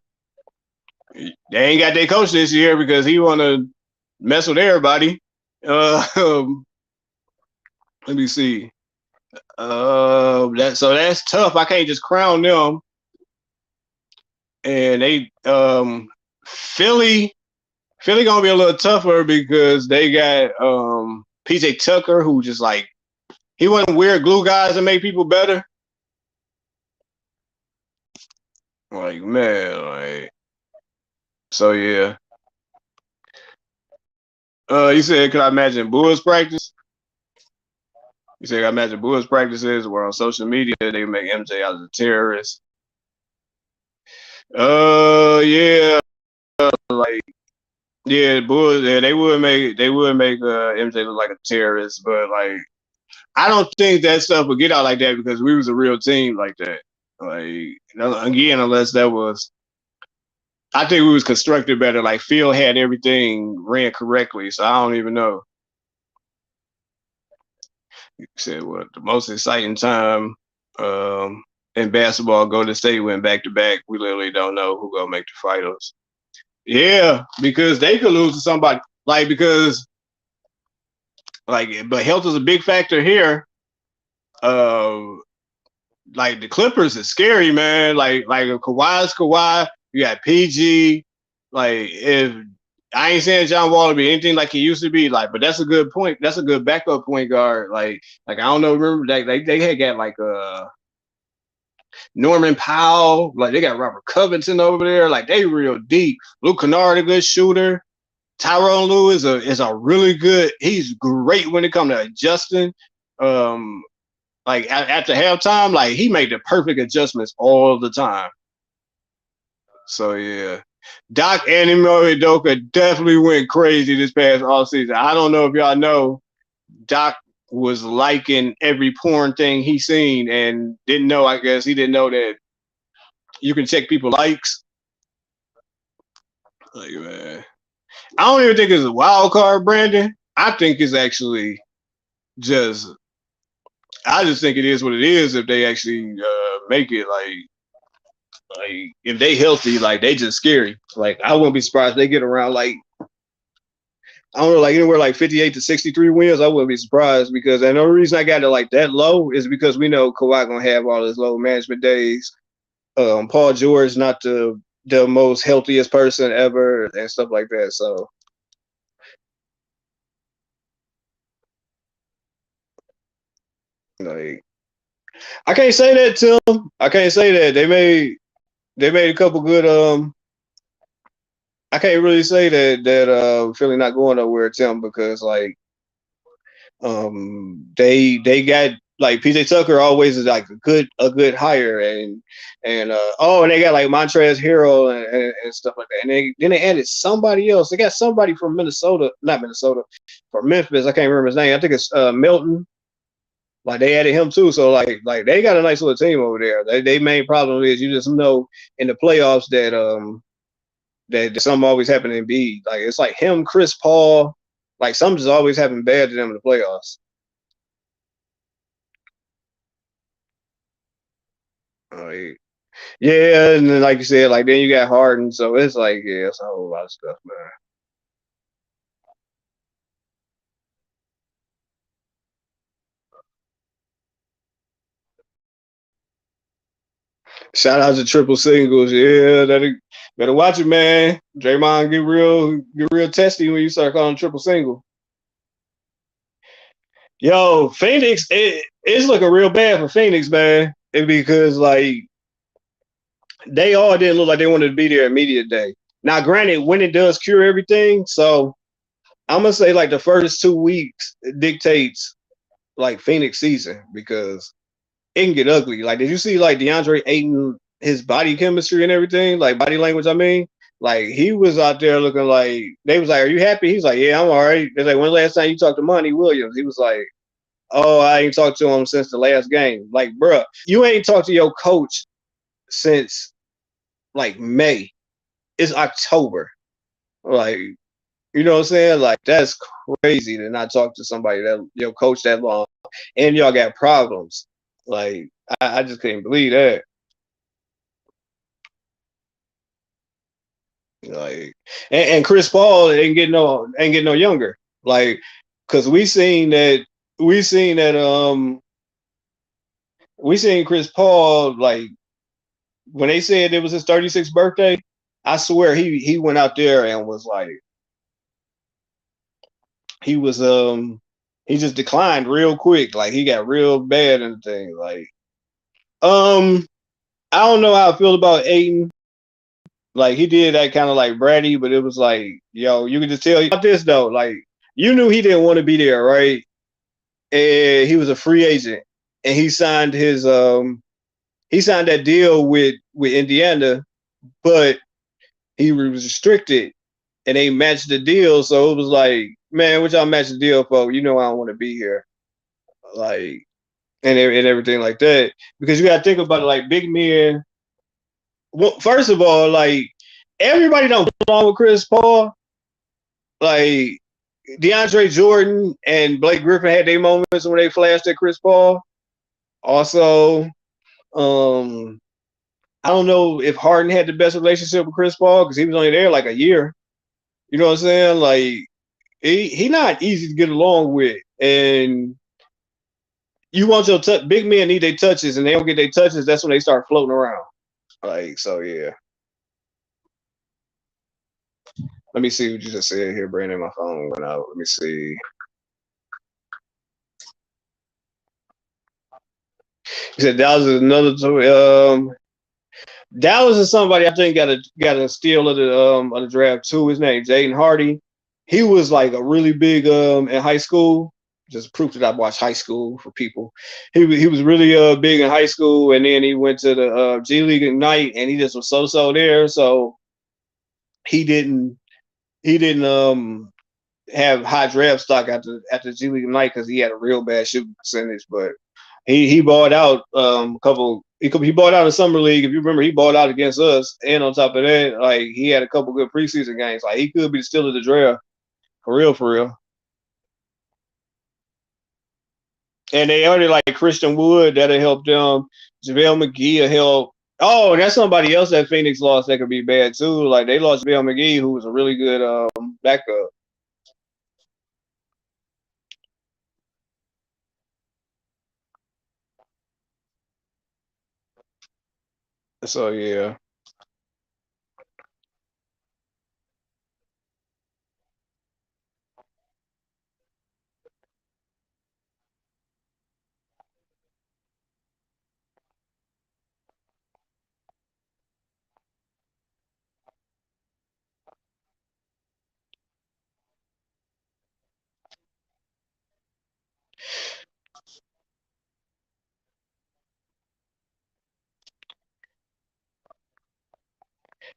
they ain't got their coach this year because he want to mess with everybody. Um, let me see. That's tough. I can't just crown them. And Philly, Philly gonna be a little tougher because they got PJ Tucker, who just like, he wasn't weird glue guys that make people better. Like, man, like, so yeah. You said, could I imagine Bulls practice? You said, I imagine Bulls practices where on social media they make MJ out as a terrorist. Yeah, like, yeah, Bulls. Yeah, they would make MJ look like a terrorist, but like, I don't think that stuff would get out like that because we was a real team like that. Like, again, unless that was, I think we was constructed better. Like, Phil had everything ran correctly, so I don't even know. You said what the most exciting time in basketball? Golden State went back to back. We literally don't know who gonna make the finals. Yeah, because they could lose to somebody. Like, because like, but health is a big factor here. Uh, like, the Clippers is scary, man. Like if Kawhi's Kawhi, you got PG. Like, if I ain't saying John Wall to be anything like he used to be, like, but that's a good point. That's a good backup point guard. Like I don't know. Remember, they had got like Norman Powell. Like, they got Robert Covington over there. Like, they real deep. Luke Kennard, a good shooter. Tyrone Lewis is a really good. He's great when it comes to adjusting. Um, like, after halftime, like, he made the perfect adjustments all the time. So yeah, Doc and Udoka definitely went crazy this past offseason. I don't know if y'all know, Doc was liking every porn thing he seen and didn't know. I guess he didn't know that you can check people likes. Like, man, I don't even think it's a wild card, Brandon. I think it's actually just. I just think it is what it is. If they actually make it, like if they healthy, like, they just scary. Like, I wouldn't be surprised if they get around, like, I don't know, like anywhere like 58 to 63 wins. I wouldn't be surprised, because the only reason I got it like that low is because we know Kawhi gonna have all his low management days. Paul George not the most healthiest person ever and stuff like that. So, like, I can't say that, Tim. I can't say that they made a couple good. I can't really say that Philly not going nowhere, Tim, because like, they got like PJ Tucker always is like a good hire, and they got like Montrezl Harrell and stuff like that, and then they added somebody else. They got somebody from Minnesota, not Minnesota, from Memphis. I can't remember his name. I think it's Milton. Like, they added him too, so like they got a nice little team over there. They main problem is, you just know, in the playoffs that something always happen in B. Like, it's like him, Chris Paul, like something's always happening bad to them in the playoffs. Like, yeah, and then like you said, like then you got Harden, so it's like, yeah, it's a whole lot of stuff, man. Shout out to triple singles. Yeah, that better watch it, man. Draymond get real testy when you start calling triple single. Yo, Phoenix, it's looking real bad for Phoenix, man. Because like they all didn't look like they wanted to be there immediate day. Now, granted, when it does cure everything, so I'm gonna say like the first 2 weeks dictates like Phoenix season because it can get ugly. Like, did you see like DeAndre Ayton, his body chemistry and everything, like body language? I mean, like he was out there looking like they was like, "Are you happy?" He's like, "Yeah, I'm all right." They're like, "When the last time you talked to Monty Williams?" He was like, "Oh, I ain't talked to him since the last game." Like, bruh, you ain't talked to your coach since like May. It's October. Like, you know what I'm saying? Like, that's crazy to not talk to somebody that your coach that long, and y'all got problems. Like, I just couldn't believe that. Like, and Chris Paul ain't getting no younger. Like, cause we seen that we seen Chris Paul like when they said it was his 36th birthday. I swear he went out there and was like he was he just declined real quick. Like he got real bad and thing. Like um I don't know how I feel about Aiden. Like he did that kind of like bratty, but it was like, yo, you could just tell about this though. Like you knew he didn't want to be there, right? And he was a free agent, and he signed that deal with Indiana, but he was restricted, and they matched the deal. So it was like, man, what y'all match the deal for? You know I don't want to be here, like and everything like that. Because you got to think about it, like big men. Well, first of all, like everybody don't get along with Chris Paul. Like DeAndre Jordan and Blake Griffin had their moments when they flashed at Chris Paul. Also, um, I don't know if Harden had the best relationship with Chris Paul because he was only there like a year. You know what I'm saying? Like he not easy to get along with, and you want your big men need their touches, and they don't get their touches. That's when they start floating around. Like so, yeah. Let me see what you just said here, Brandon. My phone went out. Let me see. He said Dallas is another. Dallas is somebody I think got a steal of the draft too. His name Jaden Hardy. He was like a really big in high school. Just proof that I watched high school for people. He was really big in high school, and then he went to the G League Ignite, and he just was so there. So he didn't he didn't have high draft stock after G League Ignite because he had a real bad shooting percentage. But he bought out a couple. He bought out in summer league. If you remember, he bought out against us, and on top of that, like he had a couple good preseason games. Like he could be still in the draft for real, for real. And they already like Christian Wood that'll help them. JaVale McGee will help. Oh, and that's somebody else that Phoenix lost that could be bad too. Like they lost JaVale McGee, who was a really good backup. So yeah.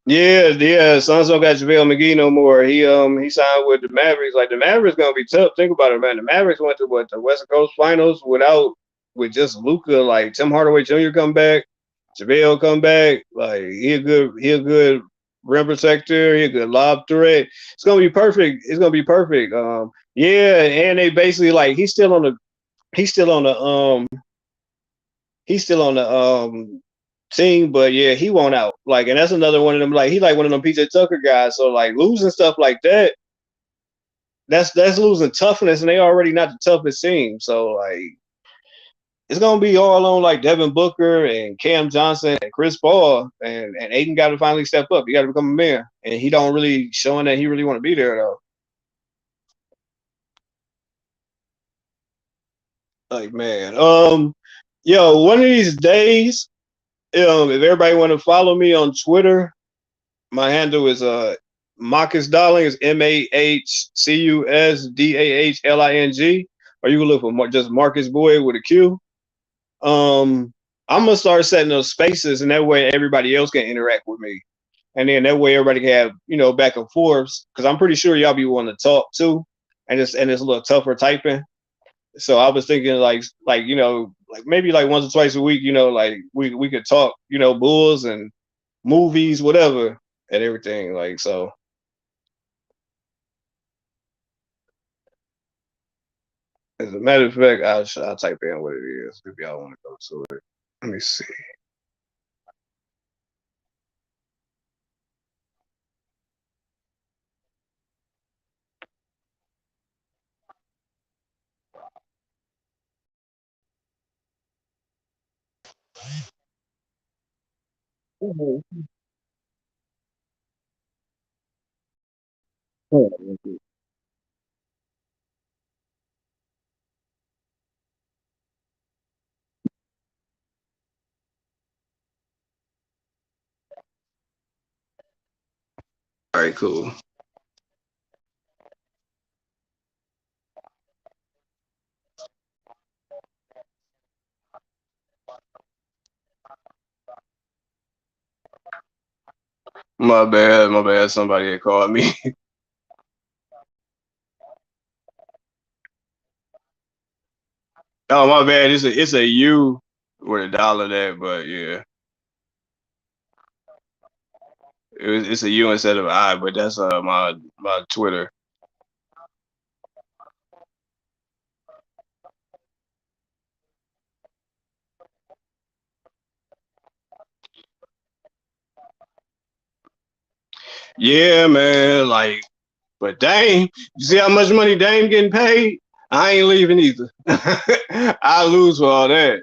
Yeah. Suns don't got JaVale McGee no more. He signed with the Mavericks. Like the Mavericks gonna be tough. Think about it, man. The Mavericks went to what the West Coast Finals with just Luca. Like Tim Hardaway Jr. come back, JaVale come back. Like he a good rim protector. He a good lob threat. It's gonna be perfect. It's gonna be perfect. Yeah, and they basically like he's still on the he's still on the team, but yeah, he won't out. Like, and that's another one of them. Like, he like one of them PJ Tucker guys. So like losing stuff like that, that's losing toughness, and they already not the toughest team. So like, it's gonna be all on like Devin Booker and Cam Johnson and Chris Paul, and Aiden got to finally step up. He got to become a man, and he don't really showing that he really want to be there though. Like man, yo, one of these days, if everybody want to follow me on Twitter, my handle is Marcus Darling is MAHCUSDAHLING, or you can look for just Marcus Boyd with a Q. I'm gonna start setting those spaces, and that way everybody else can interact with me, and then that way everybody can have back and forths. Because I'm pretty sure y'all be wanting to talk too, and it's a little tougher typing. So I was thinking like like maybe like once or twice a week, like we could talk, Bulls and movies, whatever, and everything. Like so. As a matter of fact, I'll type in what it is if y'all want to go to it. Let me see. All right, cool. My bad. Somebody had called me. Oh, my bad. It's a U with a dollar there, but yeah, it's a U instead of I. But that's my Twitter. Yeah, man. Like, but Dame, you see how much money Dame getting paid? I ain't leaving either. I lose for all that.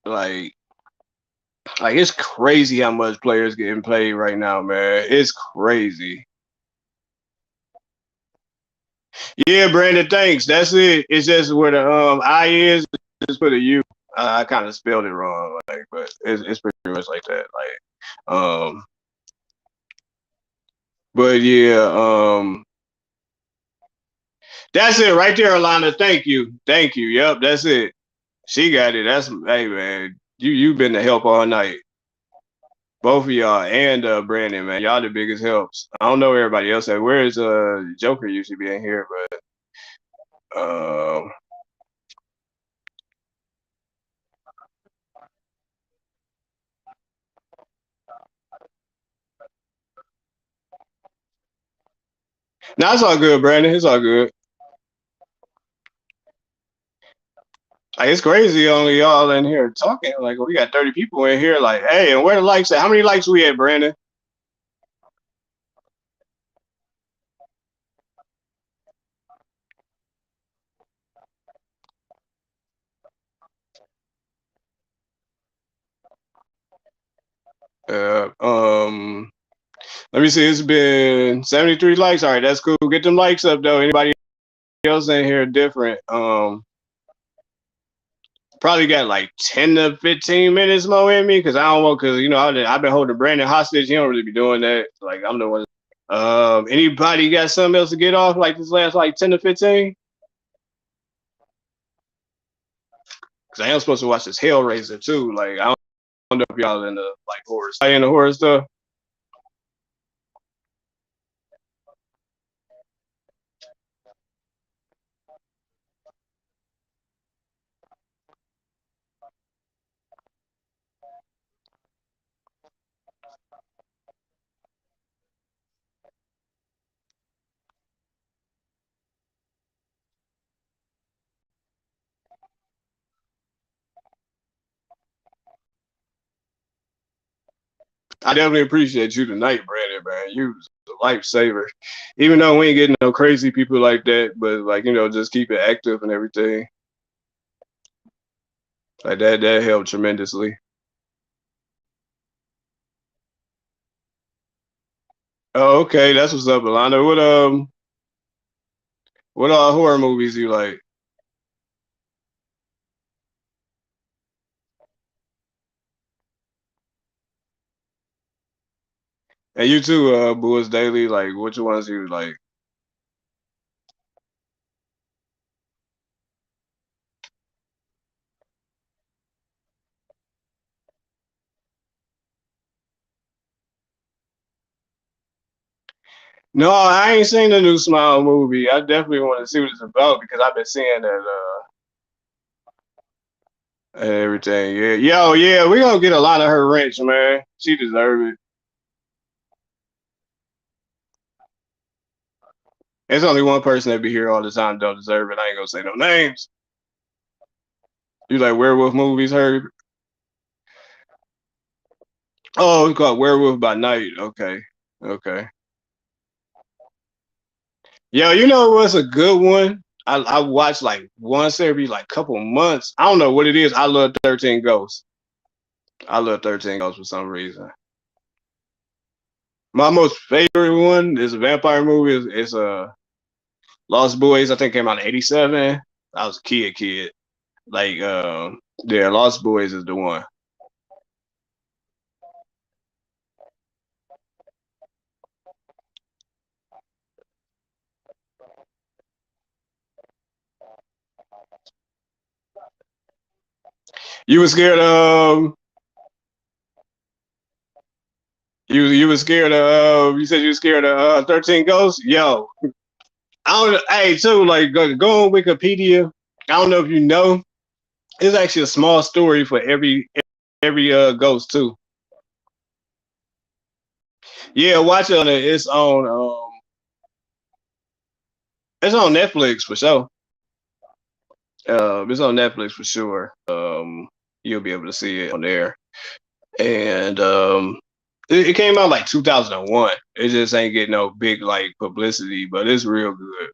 Like, like it's crazy how much players getting paid right now, man. It's crazy. Yeah, Brandon, thanks. That's it. It's just where the I is, just put a U. I kind of spelled it wrong, like, but it's pretty much like that. Like, but yeah, that's it right there, Alana. Thank you. Yep, that's it. She got it. That's hey man, you've been the help all night. Both of y'all and Brandon, man, y'all the biggest helps. I don't know where everybody else at. Where is Joker usually being here, but no, it's all good, Brandon. It's all good. Like, it's crazy only y'all in here talking. Like we got 30 people in here. Like, hey, and where the likes at? How many likes we at, Brandon? Uh, um, Let me see. It's been 73 likes. All right, that's cool. Get them likes up though. Anybody else in here different? Probably got like 10 to 15 minutes more in me because I don't want because I've been holding Brandon hostage. He don't really be doing that. Like I'm the one. Anybody got something else to get off like this last like 10 to 15? Because I am supposed to watch this Hellraiser too. Like I don't know if y'all into like horror. I into horror stuff. I definitely appreciate you tonight, Brandon, man. You was a lifesaver. Even though we ain't getting no crazy people like that, but like, just keep it active and everything. Like that helped tremendously. Oh, okay, that's what's up, Alana. What horror movies you like? And you too, Bulls Daily. Like, which ones you like? No, I ain't seen the new Smile movie. I definitely want to see what it's about because I've been seeing that and everything. Yeah, yo, yeah, we gonna get a lot of her wrench, man. She deserve it. There's only one person that be here all the time don't deserve it. I ain't gonna say no names. You like werewolf movies, Herb? Oh, it's called Werewolf by Night. Okay, okay. Yo, you know what's a good one? I watch like once every like couple months. I don't know what it is. I love 13 Ghosts. I love 13 Ghosts for some reason. My most favorite one is a vampire movie. It's Lost Boys. I think came out in '87. I was a kid. Like yeah, Lost Boys is the one. You was scared of you was scared of you said you were scared of 13 Ghosts? Yo, I don't hey too, like go on Wikipedia. I don't know if you know. It's actually a small story for every ghost too. Yeah, watch it on it. It's on Netflix for sure. It's on Netflix for sure. You'll be able to see it on there. And it came out like 2001. It just ain't getting no big like publicity, but it's real good.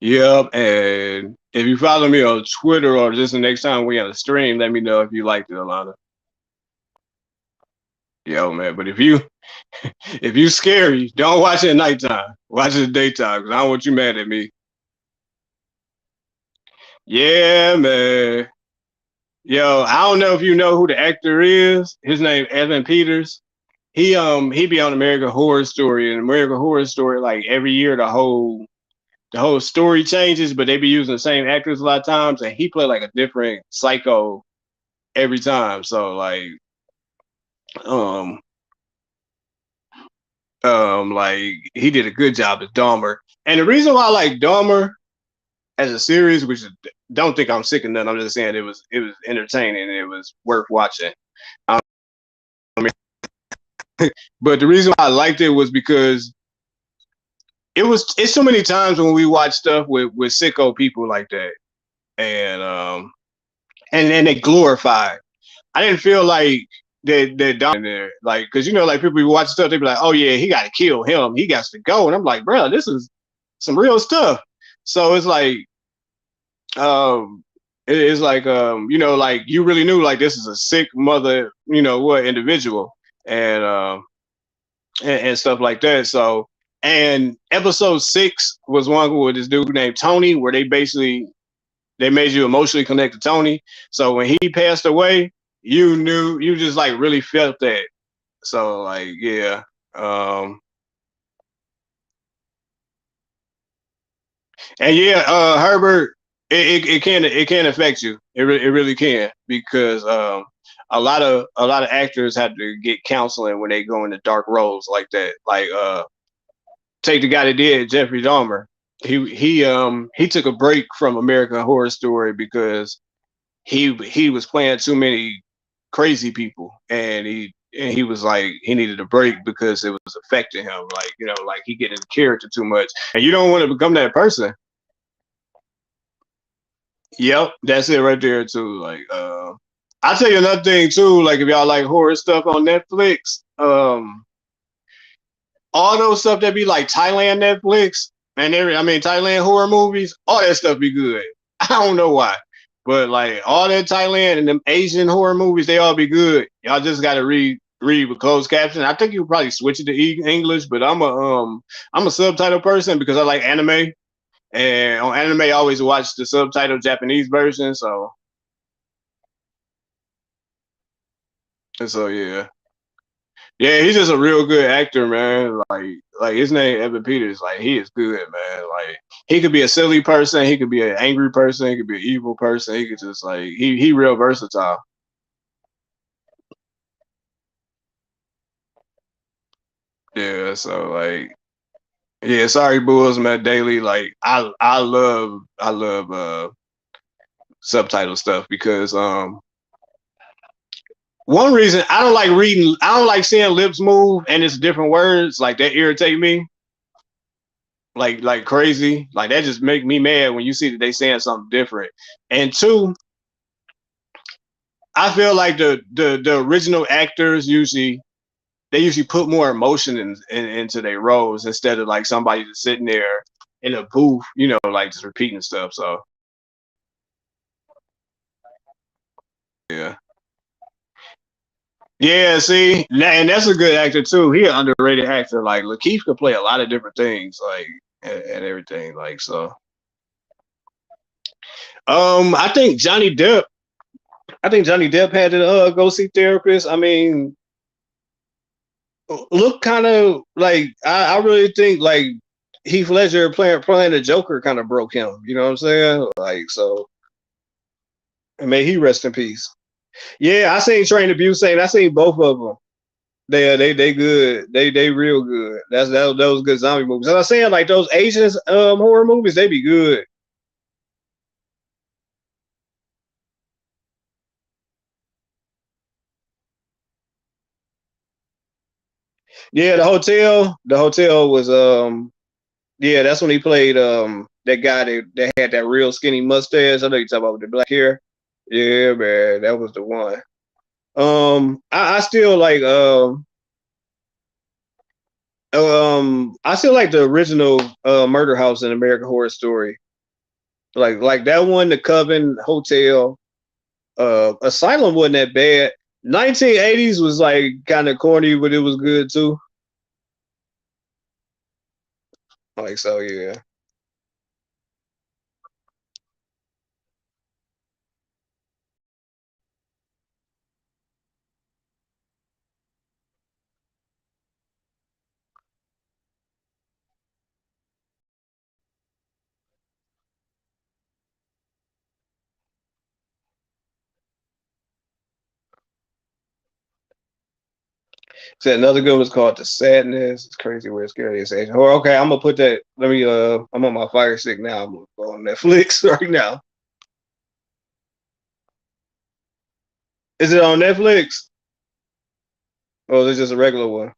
Yep. And if you follow me on Twitter or just the next time we on a stream, let me know if you liked it, Alana. Yo, man. But if you scary, don't watch it at nighttime. Watch it at daytime because I don't want you mad at me. Yeah, man. Yo, I don't know if you know who the actor is. His name Evan Peters. He be on American Horror Story, and American Horror Story like every year the whole story changes, but they be using the same actors a lot of times, and he played like a different psycho every time. So um like he did a good job as Dahmer. And the reason why I like Dahmer as a series, which don't think I'm sick of nothing, I'm just saying it was entertaining and it was worth watching. Um, but the reason why I liked it was because it's so many times when we watch stuff with sicko people like that, and and they glorify. I didn't feel like that down there, like because like people watch stuff, they be like, oh yeah, he got to kill him, he got to go, and I'm like, bro, this is some real stuff. So it's like it's like like you really knew like this is a sick mother, what individual, and and stuff like that. So, and episode 6 was one with this dude named Tony, where they made you emotionally connect to Tony. So when he passed away, you just like really felt that. So like yeah, um, and yeah, Herbert, it can affect you. It really can because a lot of actors have to get counseling when they go into dark roles like that. Like take the guy that did Jeffrey Dahmer. He took a break from American Horror Story because he was playing too many crazy people, and and he was like he needed a break because it was affecting him. Like like he getting character too much, and you don't want to become that person. Yep, that's it right there too. Like, I'll tell you another thing too. Like, if y'all like horror stuff on Netflix, all those stuff that be like Thailand Netflix and I mean Thailand horror movies, all that stuff be good. I don't know why, but like all that Thailand and them Asian horror movies, they all be good. Y'all just gotta read with closed caption. I think you probably switch it to English, but I'm a subtitle person because I like anime, and on anime I always watch the subtitle Japanese version. So yeah. Yeah, he's just a real good actor, man. Like his name Evan Peters. Like he is good, man. Like he could be a silly person, he could be an angry person, he could be an evil person. He could just like he real versatile. Yeah, so like yeah, sorry, Bulls, man. Daily, like I love subtitle stuff because one reason I don't like reading, I don't like seeing lips move and it's different words like that irritate me. Like crazy. Like that just make me mad when you see that they saying something different. And two, I feel like the original actors usually put more emotion into their roles instead of like somebody just sitting there in a booth, like just repeating stuff. So yeah. Yeah, see, and that's a good actor too. He an underrated actor. Like Lakeith could play a lot of different things, like and everything. Like so. I think Johnny Depp. I think Johnny Depp had to go see therapist. I mean, look kind of like I really think like Heath Ledger playing the Joker kind of broke him. You know what I'm saying? Like so, may he rest in peace. Yeah, I seen Train to Busan. I seen both of them. They good. They real good. That was good zombie movies. As I was saying, like those Asian horror movies, they be good. Yeah, the hotel was yeah, that's when he played that guy that had that real skinny mustache. I know you talking about with the black hair. Yeah, man, that was the one. I still like I still like the original Murder House in American Horror Story. Like that one, the Coven Hotel. Asylum wasn't that bad. 1980s was like kind of corny, but it was good too. Like so, yeah. So another good was called The Sadness. It's crazy where it's scary. It's Asian. Oh, okay, I'm gonna put that. Let me. I'm on my Fire Stick now. I'm gonna go on Netflix right now. Is it on Netflix? Or is it just a regular one?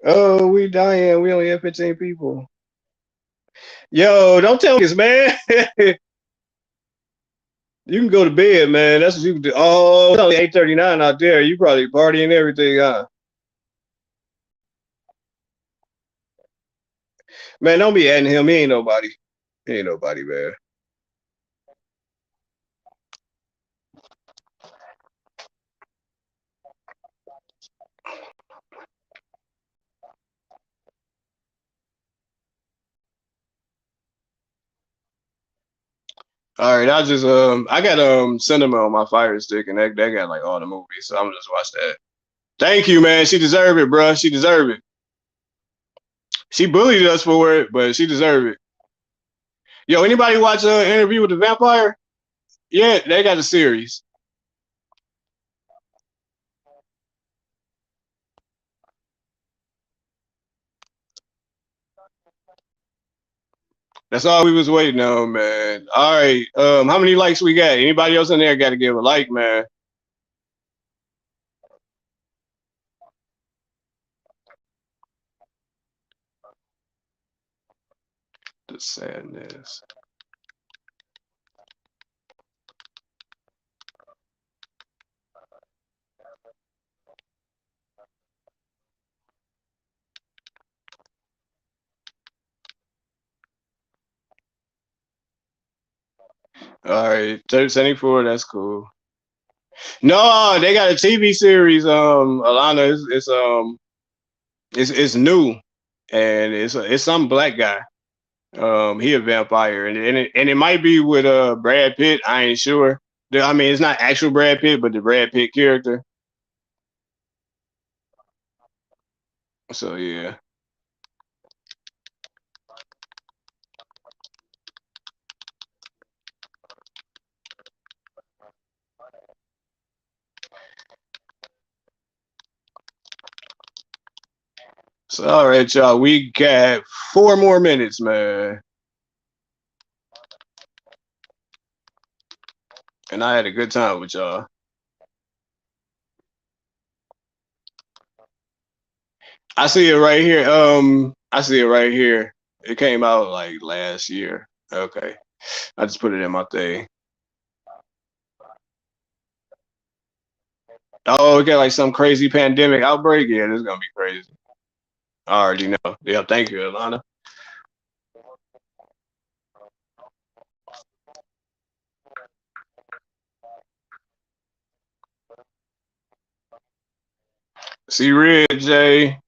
Oh, we dying. We only have 15 people. Yo, don't tell me this, man. You can go to bed, man. That's what you can do. Oh, it's only 8:39 out there. You probably partying everything, huh? Man, don't be adding him. He ain't nobody. He ain't nobody, man. All right, I got cinema on my Fire Stick, and that got like all the movies, so I'm gonna just watch that. Thank you, man. She deserved it, bro. She deserved it. She bullied us for it, but she deserved it. Yo, anybody watch Interview with the Vampire? Yeah, they got a series. That's all we was waiting on, man. All right. How many likes we got? Anybody else in there got to give a like, man? The sadness. All right, 74. That's cool. No, they got a TV series. Alana, it's new, and it's some black guy. He a vampire, and it might be with Brad Pitt. I ain't sure. I mean, it's not actual Brad Pitt, but the Brad Pitt character. So yeah. So all right, y'all. We got 4 more minutes, man. And I had a good time with y'all. I see it right here. I see it right here. It came out like last year. Okay. I just put it in my thing. Oh, we got like some crazy pandemic outbreak. Yeah, this is gonna be crazy. I already know. Yeah, thank you, Alana. See Red J.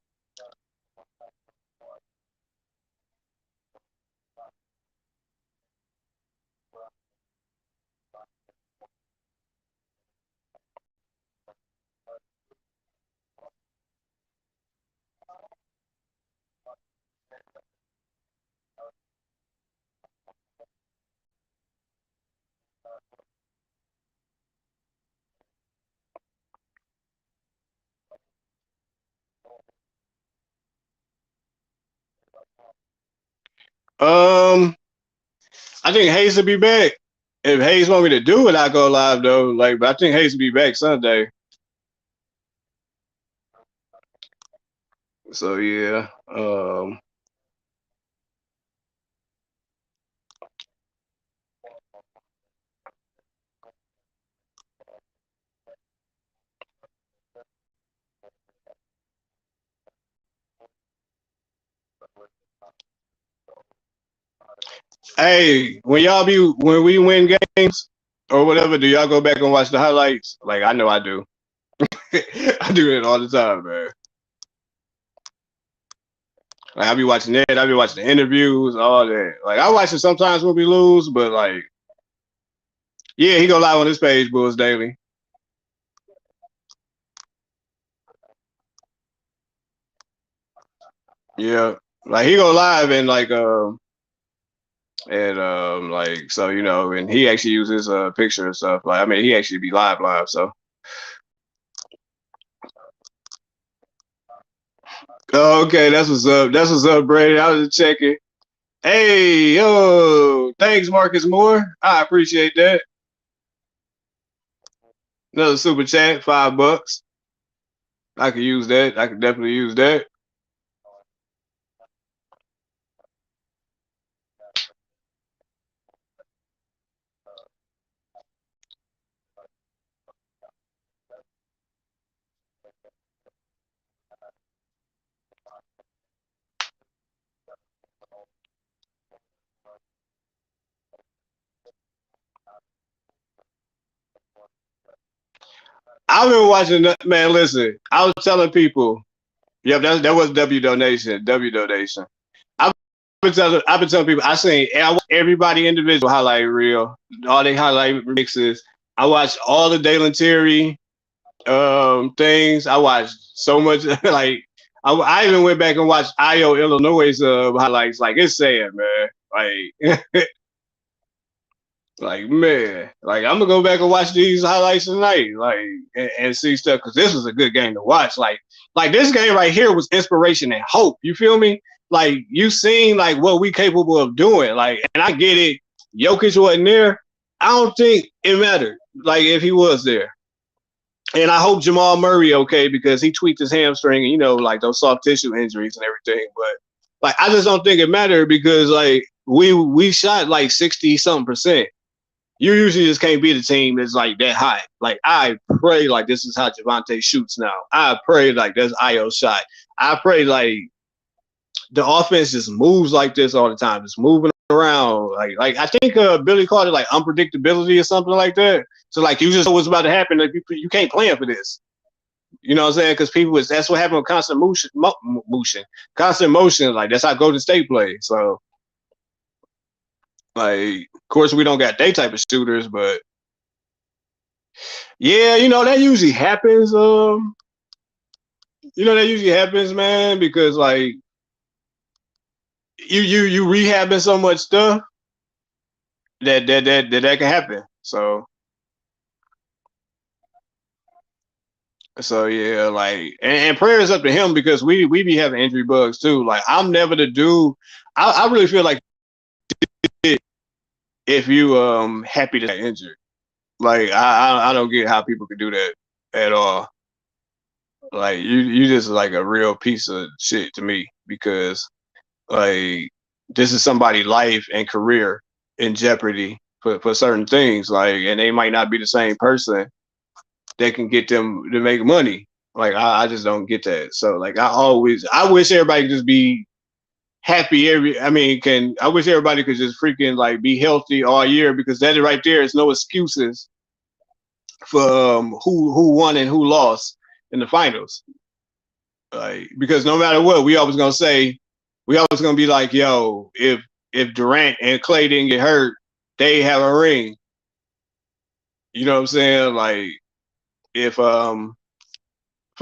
Um, I think Hayes will be back. If Hayes want me to do it, I go live though. Like, but I think Hayes will be back Sunday. So yeah. Hey, when we win games or whatever, do y'all go back and watch the highlights? Like I know I do. I do it all the time, man. Like I be watching that. I be watching the interviews, all that. Like I watch it sometimes when we lose, but like, yeah, he go live on his page, Bulls Daily. Yeah, like he go live and like so and he actually uses a picture and stuff. Like I mean, he actually be live. So oh, okay, that's what's up. That's what's up, Brady. I was just checking. Hey, yo, thanks, Marcus Moore. I appreciate that. Another super chat, $5. I could use that. I could definitely use that. I've been watching that, man. Listen, I was telling people, yep, that was W donation, W donation. I've been telling people, I watch everybody individual highlight reel, all they highlight mixes. I watched all the Dalen Terry things. I watched so much like I even went back and watched IO Illinois highlights. Like it's sad, man. Like like man, like I'm gonna go back and watch these highlights tonight, like and see stuff because this was a good game to watch. Like this game right here was inspiration and hope. You feel me? like you seen like what we capable of doing. Like, and I get it. Jokic wasn't there. I don't think it mattered. Like if he was there. And I hope Jamal Murray okay because he tweaked his hamstring and like those soft tissue injuries and everything. But like I just don't think it mattered because like we shot like 60 something percent. You usually just can't beat a team that's like that high. Like I pray like this is how Javante shoots now. I pray like that's IO shot. I pray like the offense just moves like this all the time. It's moving around. Like I think Billy called it like unpredictability or something like that. So like you just know what's about to happen. Like you can't plan for this. You know what I'm saying? Because that's what happened with constant constant motion. Like that's how Golden State plays. So like, of course, we don't got they type of shooters, but yeah, that usually happens. That usually happens, man, because like you rehabbing so much stuff that can happen. So yeah, like and prayers up to him because we be having injury bugs too. Like I'm never the dude. I really feel like if you happy to get injured, like I don't get how people could do that at all. Like you just like a real piece of shit to me because like this is somebody's life and career in jeopardy for certain things. Like and they might not be the same person that can get them to make money. Like I just don't get that. So like I wish everybody could just be happy I wish everybody could just freaking like be healthy all year because that right there is no excuses for who won and who lost in the finals. Like because no matter what, we always gonna be like, yo, if Durant and Clay didn't get hurt, they have a ring. You know what I'm saying? Like if for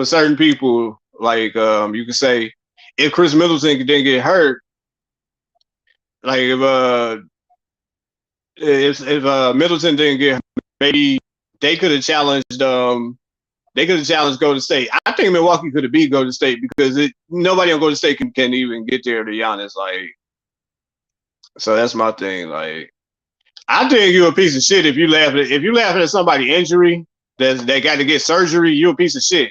certain people, like you can say if Chris Middleton didn't get hurt, like if Middleton didn't get hurt, maybe they could have challenged Golden State. I think Milwaukee could have beat Golden State because nobody on Golden State can even get there to be honest. Like so that's my thing. Like I think you're a piece of shit if you laughing at somebody's injury that got to get surgery. You're a piece of shit.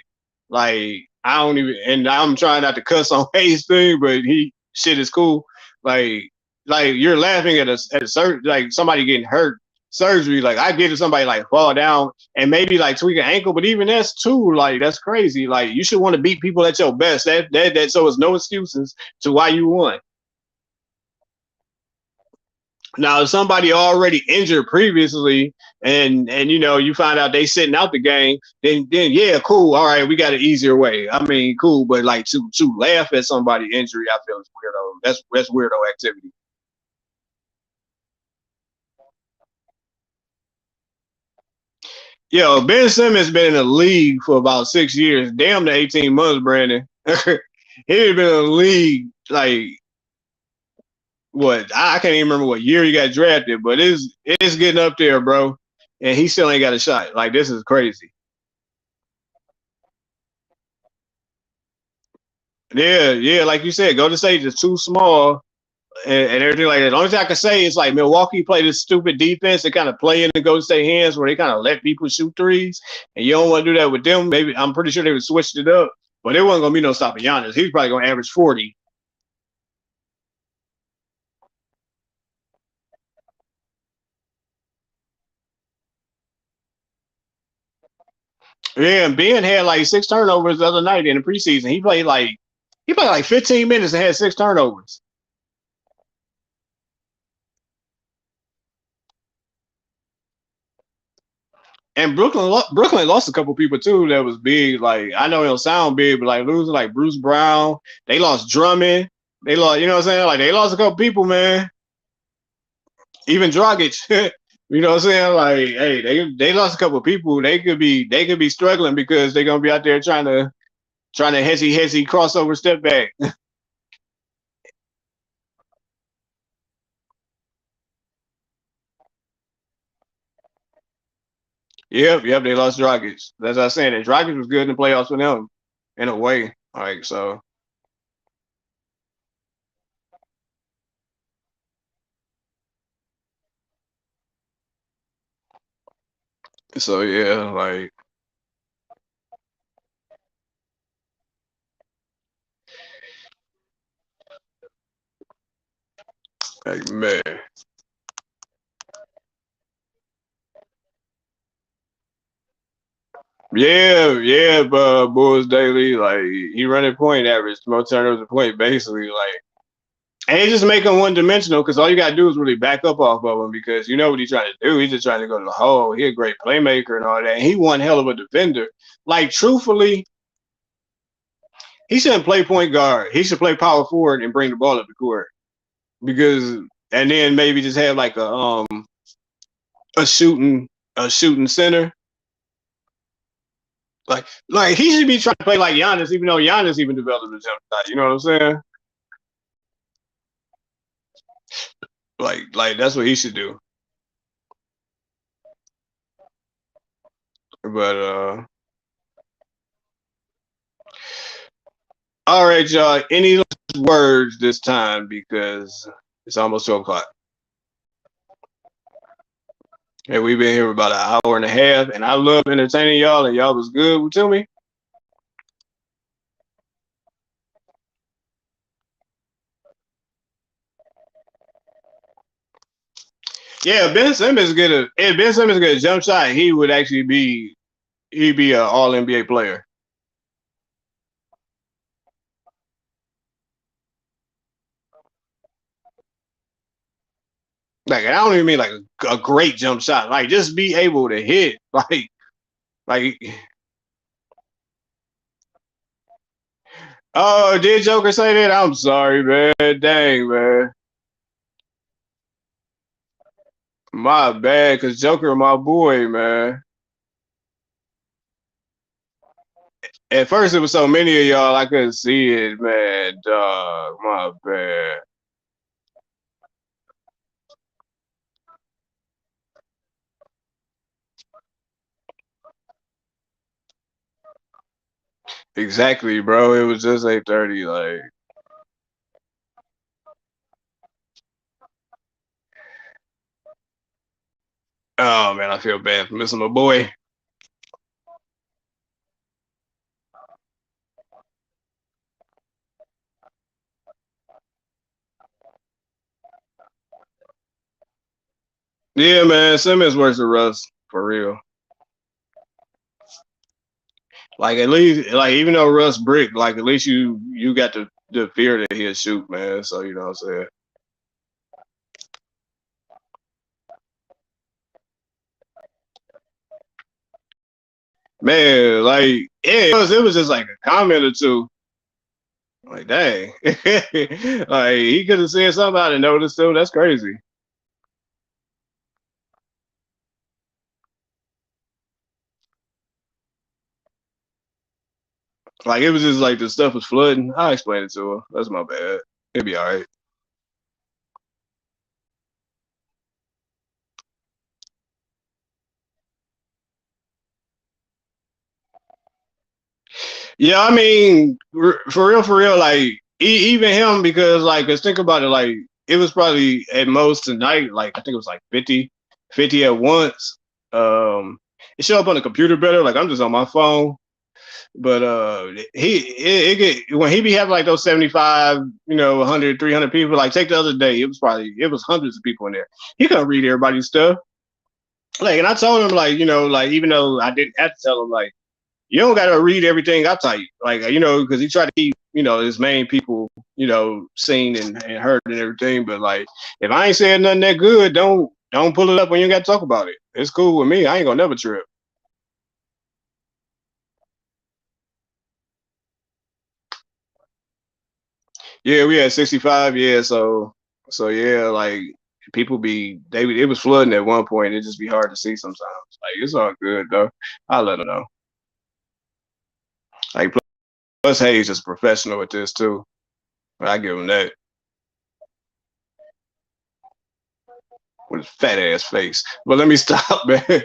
Like I don't even, and I'm trying not to cuss on Hayes thing, but he shit is cool. Like you're laughing at a like somebody getting hurt surgery. Like I get it, somebody like fall down and maybe like tweak an ankle, but even that's too like that's crazy. Like you should want to beat people at your best. That so it's no excuses to why you won. Now, if somebody already injured previously, and you find out they sitting out the game, then yeah, cool. All right, we got an easier way. I mean, cool, but like to laugh at somebody injury, I feel is weirdo. That's weirdo activity. Yo, Ben Simmons been in the league for about 6 years, damn the 18 months, Brandon. He's been in the league like what I can't even remember what year he got drafted, but it's getting up there, bro. And he still ain't got a shot. Like this is crazy. Yeah, yeah, like you said, Golden State is too small and everything like that. The only thing I can say is like Milwaukee played this stupid defense that kind of play in the Golden State hands where they kind of let people shoot threes, and you don't want to do that with them. Maybe I'm pretty sure they would switch it up, but it wasn't gonna be no stopping Giannis. He's probably gonna average 40. Yeah, and Ben had like 6 turnovers the other night in the preseason. He played like 15 minutes and had 6 turnovers. And Brooklyn lost a couple people too that was big. Like I know it don't sound big, but like losing like Bruce Brown, they lost Drummond. They lost, you know what I'm saying? Like they lost a couple people, man. Even Dragic. You know what I'm saying? Like, hey, they lost a couple of people. They could be struggling because they're gonna be out there trying to hezzy crossover step back. Yep, they lost Dragic. That's what I'm saying. And Dragic was good in the playoffs for them in a way. Like so. So yeah, like man. Yeah, yeah, but Bulls daily, like he running point average, more turnovers a point, basically. Like, and it just make him one dimensional because all you gotta do is really back up off of him because you know what he's trying to do. He's just trying to go to the hole. He's a great playmaker and all that. And he one hell of a defender. Like, truthfully, he shouldn't play point guard. He should play power forward and bring the ball up the court because, and then maybe just have like a shooting a shooting center. Like he should be trying to play like Giannis, even though Giannis even developed a jump shot. You know what I'm saying? Like that's what he should do. But all right, y'all. Any last words this time because it's almost 12 o'clock. And we've been here for about an hour and a half, and I love entertaining y'all, and y'all was good to me. Yeah, Ben Simmons get a if Ben Simmons get a jump shot, he would actually be he'd be an all NBA player. Like I don't even mean like a great jump shot. Like just be able to hit. Like oh, did Joker say that? I'm sorry, man. Dang, man. My bad, cause Joker, my boy, man. At first, it was so many of y'all, I couldn't see it, man. Dog, my bad. Exactly, bro. It was just 8:30. Like, oh man, I feel bad for missing my boy. Yeah, man. Simmons worse than Russ for real. Like at least, like even though Russ brick, like at least you got the fear that he'll shoot, man. So you know what I'm saying. Man, like yeah, it was just like a comment or two. Like dang, like he could have said something I didn't notice too. That's crazy. Like it was just like the stuff was flooding. I explained it to her. That's my bad. It'll be all right. Yeah, I mean, for real, like even him because like, cause think about it, like it was probably at most tonight, like I think it was like 50 at once. It showed up on the computer better. Like I'm just on my phone, but get when he be having like those 75, 100, 300 people. Like take the other day, it was hundreds of people in there. He couldn't read everybody's stuff. Like, and I told him like like even though I didn't have to tell him like you don't got to read everything I type, like because he tried to keep his main people seen and heard and everything. But like, if I ain't saying nothing that good, don't pull it up when you got to talk about it. It's cool with me. I ain't gonna never trip. Yeah, we had 65. Yeah, so yeah, like people it was flooding at one point. It just be hard to see sometimes. Like it's all good though. I'll let them know. Like plus Hayes is professional at this too. I give him that with his fat ass face. But let me stop, man.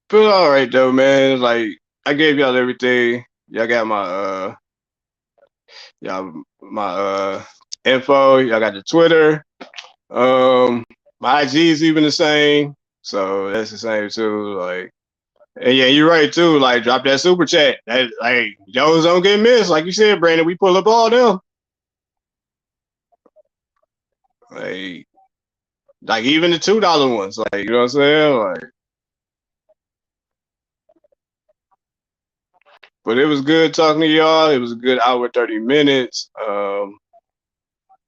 But all right though, man. Like I gave y'all everything. Y'all got my info. Y'all got the Twitter. My IG is even the same, so that's the same too. Like, and yeah, you're right too. Like, drop that super chat. That like those don't get missed. Like you said, Brandon, we pull up all them. Like, like even the $2 ones. Like, you know what I'm saying? Like, but it was good talking to y'all. It was a good hour 30 minutes.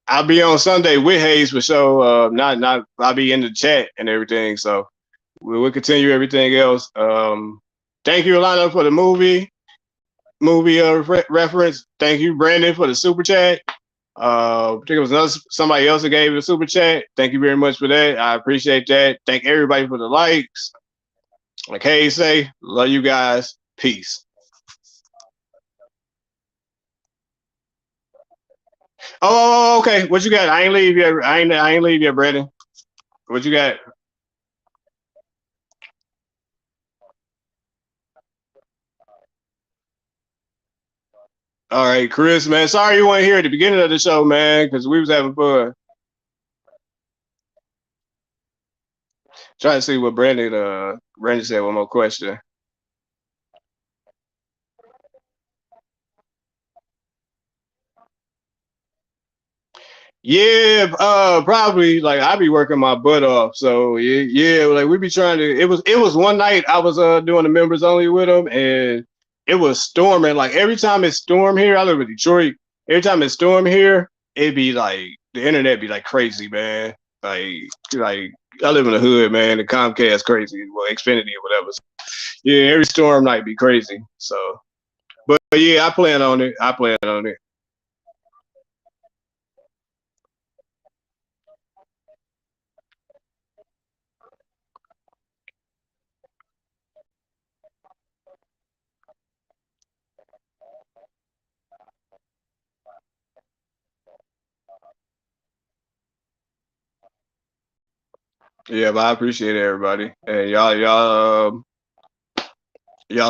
I'll be on Sunday with Hayes for sure. Not I'll be in the chat and everything. So we'll continue everything else. Thank you, Alana, for the movie reference. Thank you, Brandon, for the super chat. I think it was somebody else that gave a super chat. Thank you very much for that. I appreciate that. Thank everybody for the likes. Like Hayes say, love you guys. Peace. Oh, okay. What you got? I ain't leave yet. I ain't leave yet, Brandon. What you got? All right, Chris, man. Sorry you weren't here at the beginning of the show, man, because we was having fun. Trying to see what Brandon said. One more question. Yeah, probably like I be working my butt off. So yeah, like we be trying to. It was one night I was doing the members only with them, and it was storming. Like every time it storm here, I live in Detroit. Every time it storm here, it be like the internet be like crazy, man. Like I live in the hood, man. The Comcast crazy, well Xfinity or whatever. So, yeah, every storm night be crazy. So, but yeah, I plan on it. I plan on it. Yeah, but I appreciate everybody. And y'all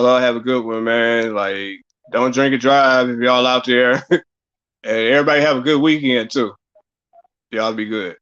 all have a good one, man. Like, don't drink and drive if y'all out there. And everybody have a good weekend too. Y'all be good.